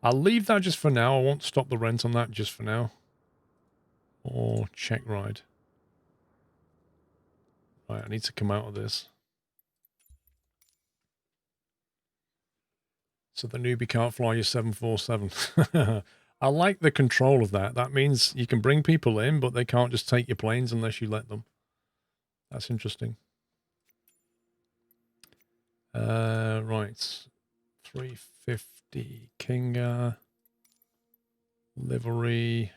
I'll leave that just for now. I won't stop the rent on that just for now. Or check ride. Right, I need to come out of this. So the newbie can't fly your 747. I like the control of that. That means you can bring people in, but they can't just take your planes unless you let them. That's interesting. Right. 350 Kinga. Livery.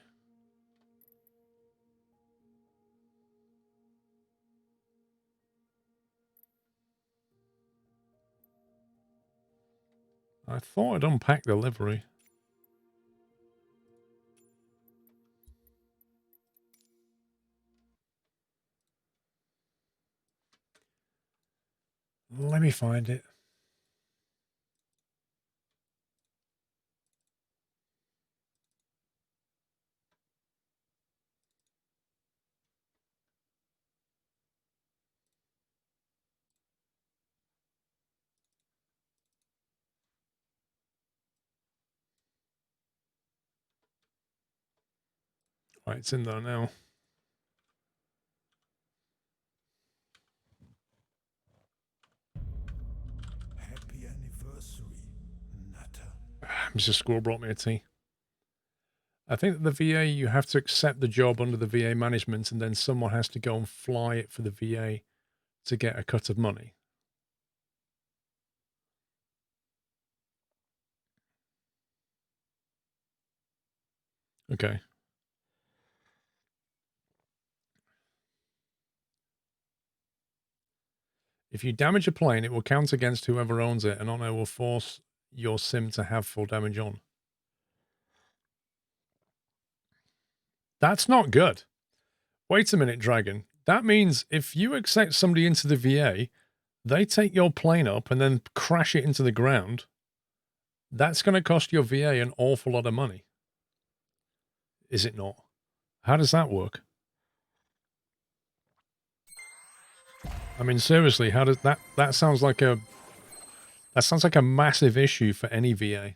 I thought I'd unpack the livery. Let me find it. Right, it's in there now. Happy anniversary, Nutter. Mr. Squirrel brought me a tea. I think that the VA, you have to accept the job under the VA management, and then someone has to go and fly it for the VA to get a cut of money. Okay. If you damage a plane, it will count against whoever owns it, and Honor will force your sim to have full damage on. That's not good. Wait a minute, Dragon. That means if you accept somebody into the VA, they take your plane up and then crash it into the ground. That's going to cost your VA an awful lot of money. Is it not? How does that work? I mean, seriously, how does that sounds like a massive issue for any VA.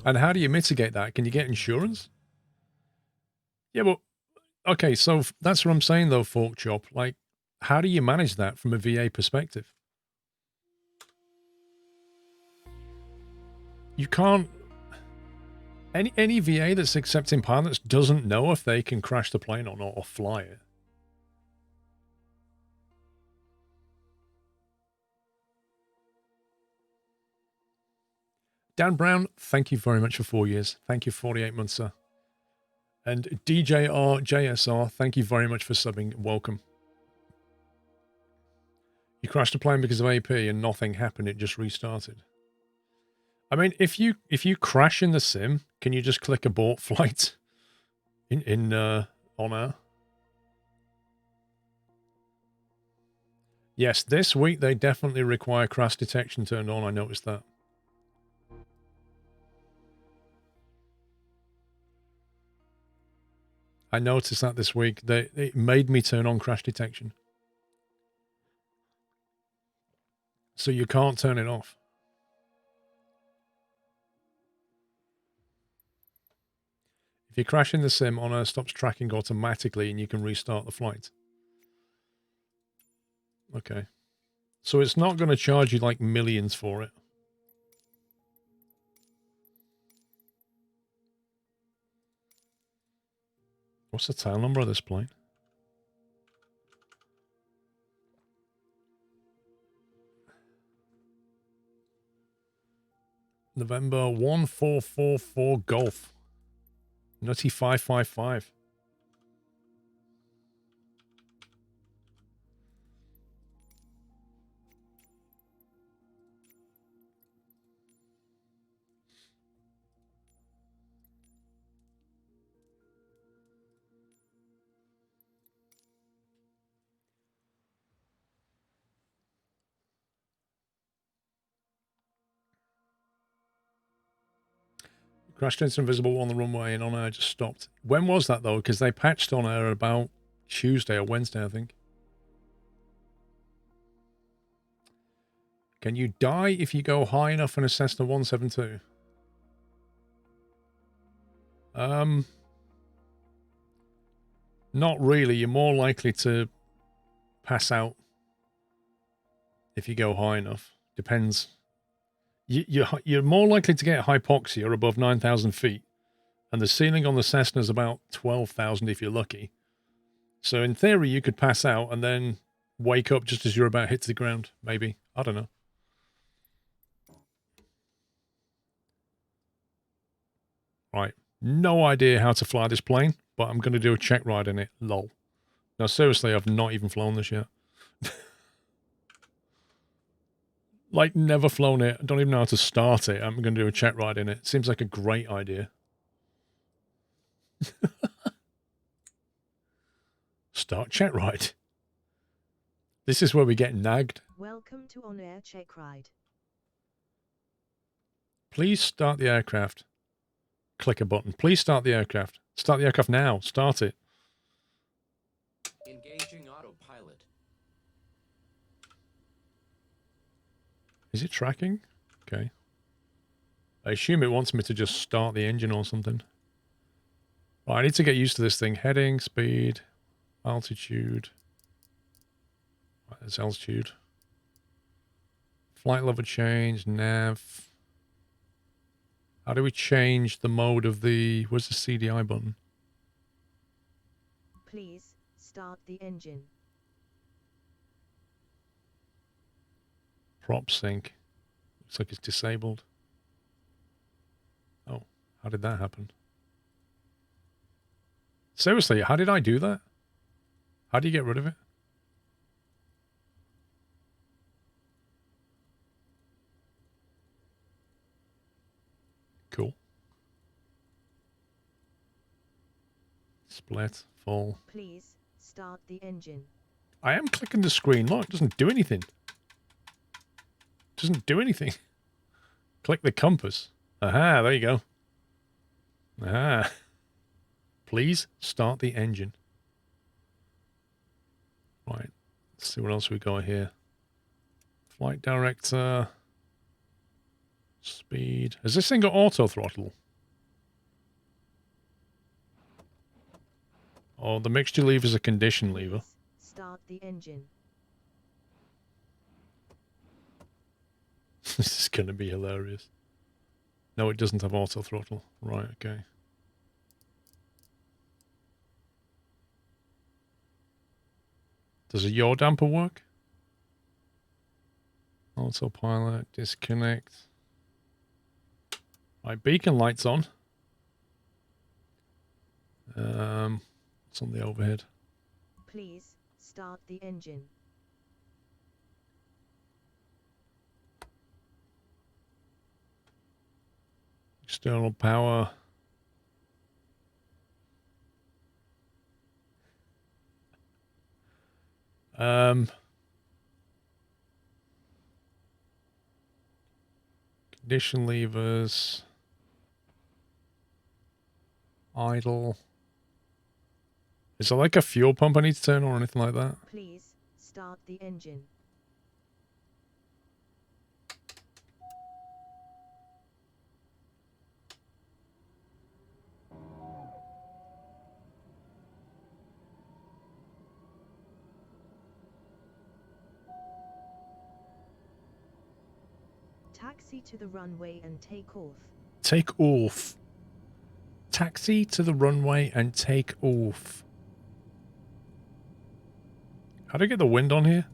And how do you mitigate that? Can you get insurance? Yeah, but okay, so that's what I'm saying though, Fork Chop. Like, how do you manage that from a VA perspective? You can't. Any VA that's accepting pilots doesn't know if they can crash the plane or not, or fly it. Dan Brown, thank you very much for 4 years. Thank you, 48 months, sir. And DJR JSR, thank you very much for subbing. Welcome. You crashed a plane because of AP and nothing happened. It just restarted. I mean, if you crash in the sim, can you just click abort flight on air? Yes, this week they definitely require crash detection turned on. I noticed that. I noticed that this week. It made me turn on crash detection. So you can't turn it off. If you crash in the sim, Honor stops tracking automatically and you can restart the flight. Okay. So it's not going to charge you like millions for it. What's the tail number of this plane? November 1444 Golf. Nutty 555. Crashed into Invisible on the runway and On Air just stopped. When was that though? Because they patched On Air about Tuesday or Wednesday, I think. Can you die if you go high enough in a Cessna 172? Not really. You're more likely to pass out if you go high enough. Depends. You're more likely to get hypoxia above 9,000 feet, and the ceiling on the Cessna is about 12,000 if you're lucky. So in theory, you could pass out and then wake up just as you're about to hit the ground. Maybe. I don't know. Right. No idea how to fly this plane, but I'm going to do a check ride in it. Lol. Now, seriously, I've not even flown this yet. Like, never flown it. I don't even know how to start it. I'm going to do a check ride in it. Seems like a great idea. Start check ride. This is where we get nagged. Welcome to On Air Check Ride. Please start the aircraft. Click a button. Please start the aircraft. Start the aircraft now. Start it. Engaging autopilot. Is it tracking? Okay. I assume it wants me to just start the engine or something. Right, I need to get used to this thing. Heading, speed, altitude. Right, there's altitude. Flight level change, nav. How do we change the mode of the... Where's the CDI button? Please start the engine. Prop sync. Looks like it's disabled. Oh, how did that happen? Seriously, how did I do that? How do you get rid of it? Split. Full. Please start the engine. I am clicking the screen. Look, it doesn't do anything. Doesn't do anything. Click the compass. Aha, there you go. Aha. Please start the engine. Right. Let's see what else we got here. Flight director. Speed. Has this thing got auto throttle? Oh, the mixture lever is a condition lever. Please start the engine. This is going to be hilarious. No, it doesn't have auto throttle. Right, okay. Does a yaw damper work? Autopilot, disconnect. Right, beacon lights on. What's on the overhead? Please start the engine. External power. Condition levers. Idle. Is there like a fuel pump I need to turn on or anything like that? Please start the engine. Taxi to the runway and take off. Take off. Taxi to the runway and take off. How do I get the wind on here?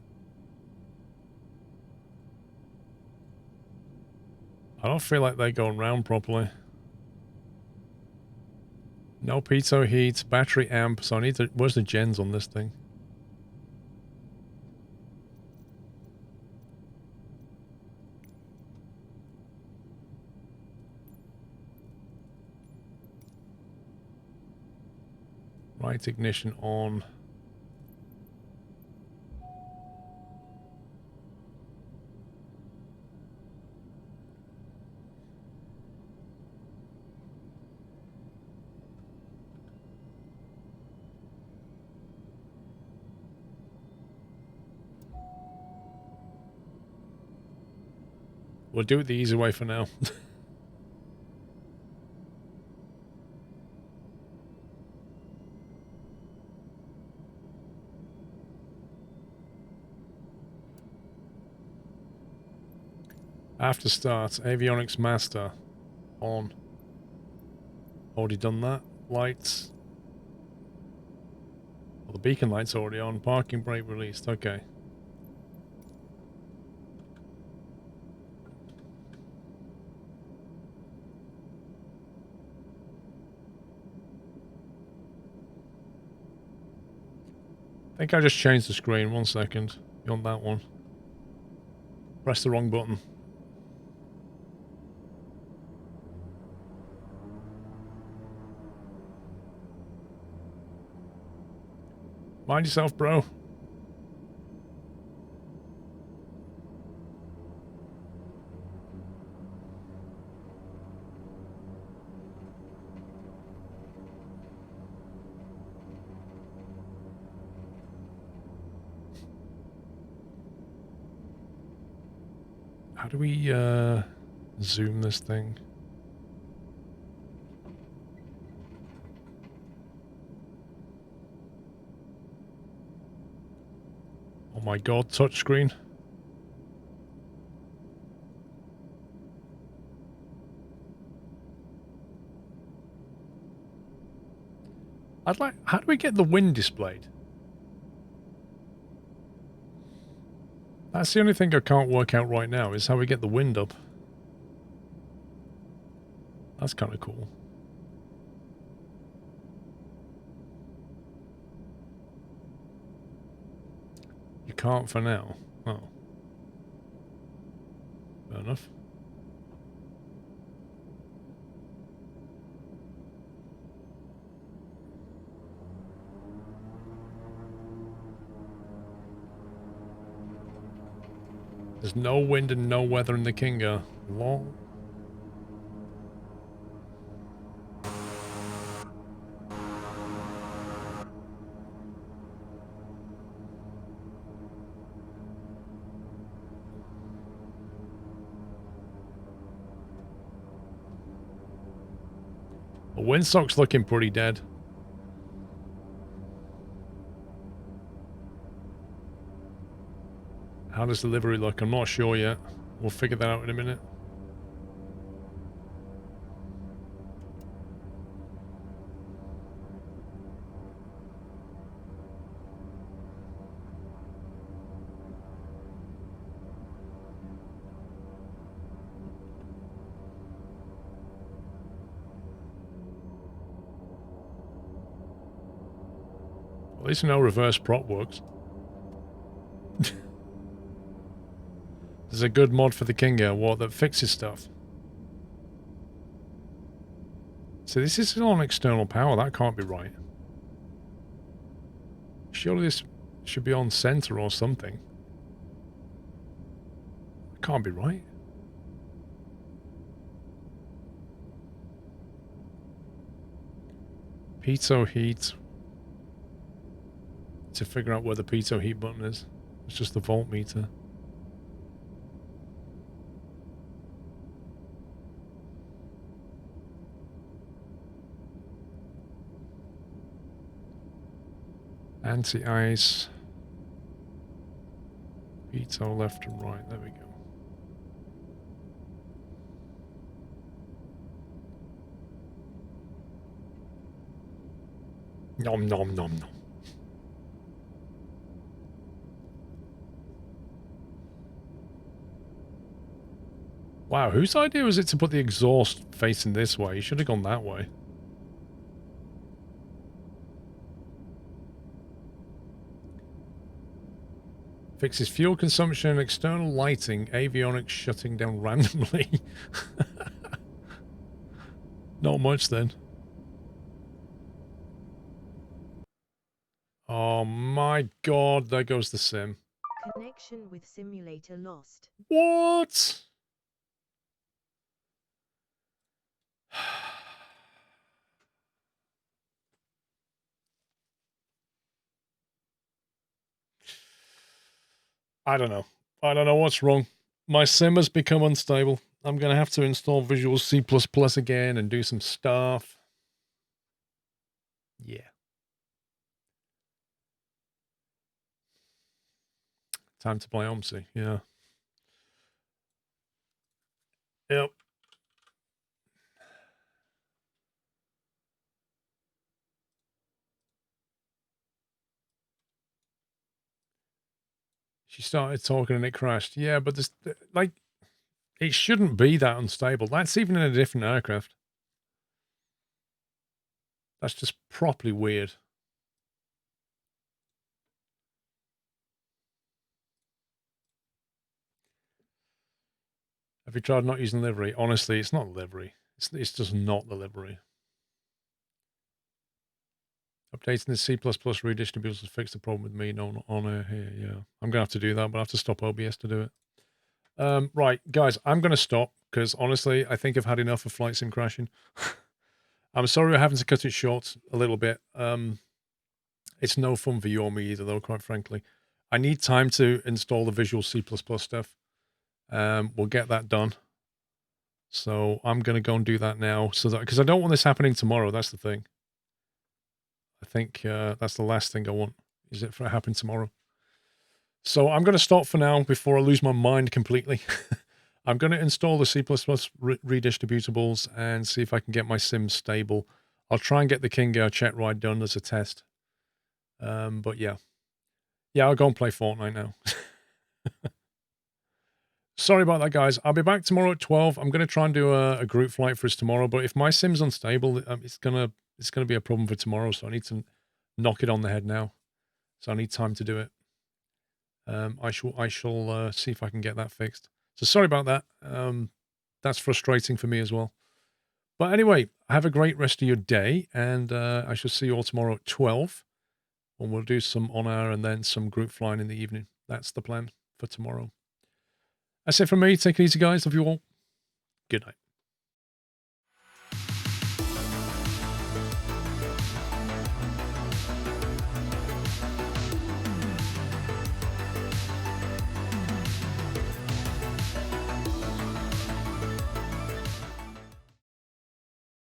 I don't feel like they're going round properly. No pitot heat, battery amp, so I need to... Where's the gens on this thing? Right ignition on. We'll do it the easy way for now. After start, avionics master on. Already done that. Lights. Well, the beacon light's already on. Parking brake released. Okay. I think I just changed the screen. 1 second. You on that one. Press the wrong button. Mind yourself, bro. How do we zoom this thing? Oh my god, touchscreen. How do we get the wind displayed? That's the only thing I can't work out right now, is how we get the wind up. That's kind of cool. You can't for now. Oh. Fair enough. There's no wind and no weather in the Kinga. Lol. The windsock's looking pretty dead. How does the livery look? I'm not sure yet. We'll figure that out in a minute. At least no reverse prop works. There's a good mod for the Kinga, what, that fixes stuff. So this is on external power, that can't be right. Surely this should be on center or something. Can't be right. Pitot heat. To figure out where the pitot heat button is. It's just the voltmeter. Anti-ice. Pitot left and right. There we go. Nom nom nom nom. Wow, whose idea was it to put the exhaust facing this way? You should have gone that way. Fixes fuel consumption, external lighting, avionics shutting down randomly. Not much then. Oh my god, there goes the sim. Connection with simulator lost. What? I don't know. I don't know what's wrong. My sim has become unstable. I'm going to have to install Visual C++ again and do some stuff. Yeah. Time to play OMSI, yeah. Yep. She started talking and it crashed. Yeah, but this, like, it shouldn't be that unstable. That's even in a different aircraft. That's just properly weird. Have you tried not using livery? Honestly, it's not livery. It's just not the livery. Updating the C++ redistributors to fix the problem with me not on air here. Yeah, I'm going to have to do that, but I have to stop OBS to do it. Right, guys, I'm going to stop because honestly, I think I've had enough of Flight Sim crashing. I'm sorry we're having to cut it short a little bit. It's no fun for you or me either, though, quite frankly. I need time to install the Visual C++ stuff. We'll get that done. So I'm going to go and do that now, so that because I don't want this happening tomorrow. That's the thing. I think that's the last thing I want, is it for it to happen tomorrow. So I'm going to stop for now before I lose my mind completely. I'm going to install the C++ redistributables and see if I can get my sim stable. I'll try and get the Kinga chat ride done as a test. But yeah. Yeah, I'll go and play Fortnite now. Sorry about that, guys. I'll be back tomorrow at 12. I'm going to try and do a group flight for us tomorrow, but if my sim's unstable, it's gonna be a problem for tomorrow, so I need to knock it on the head now. So I need time to do it. I shall see if I can get that fixed. So sorry about that. That's frustrating for me as well. But anyway, have a great rest of your day, and I shall see you all tomorrow at 12. And we'll do some on-air and then some group flying in the evening. That's the plan for tomorrow. That's it from me. Take it easy, guys. Love you all. Good night.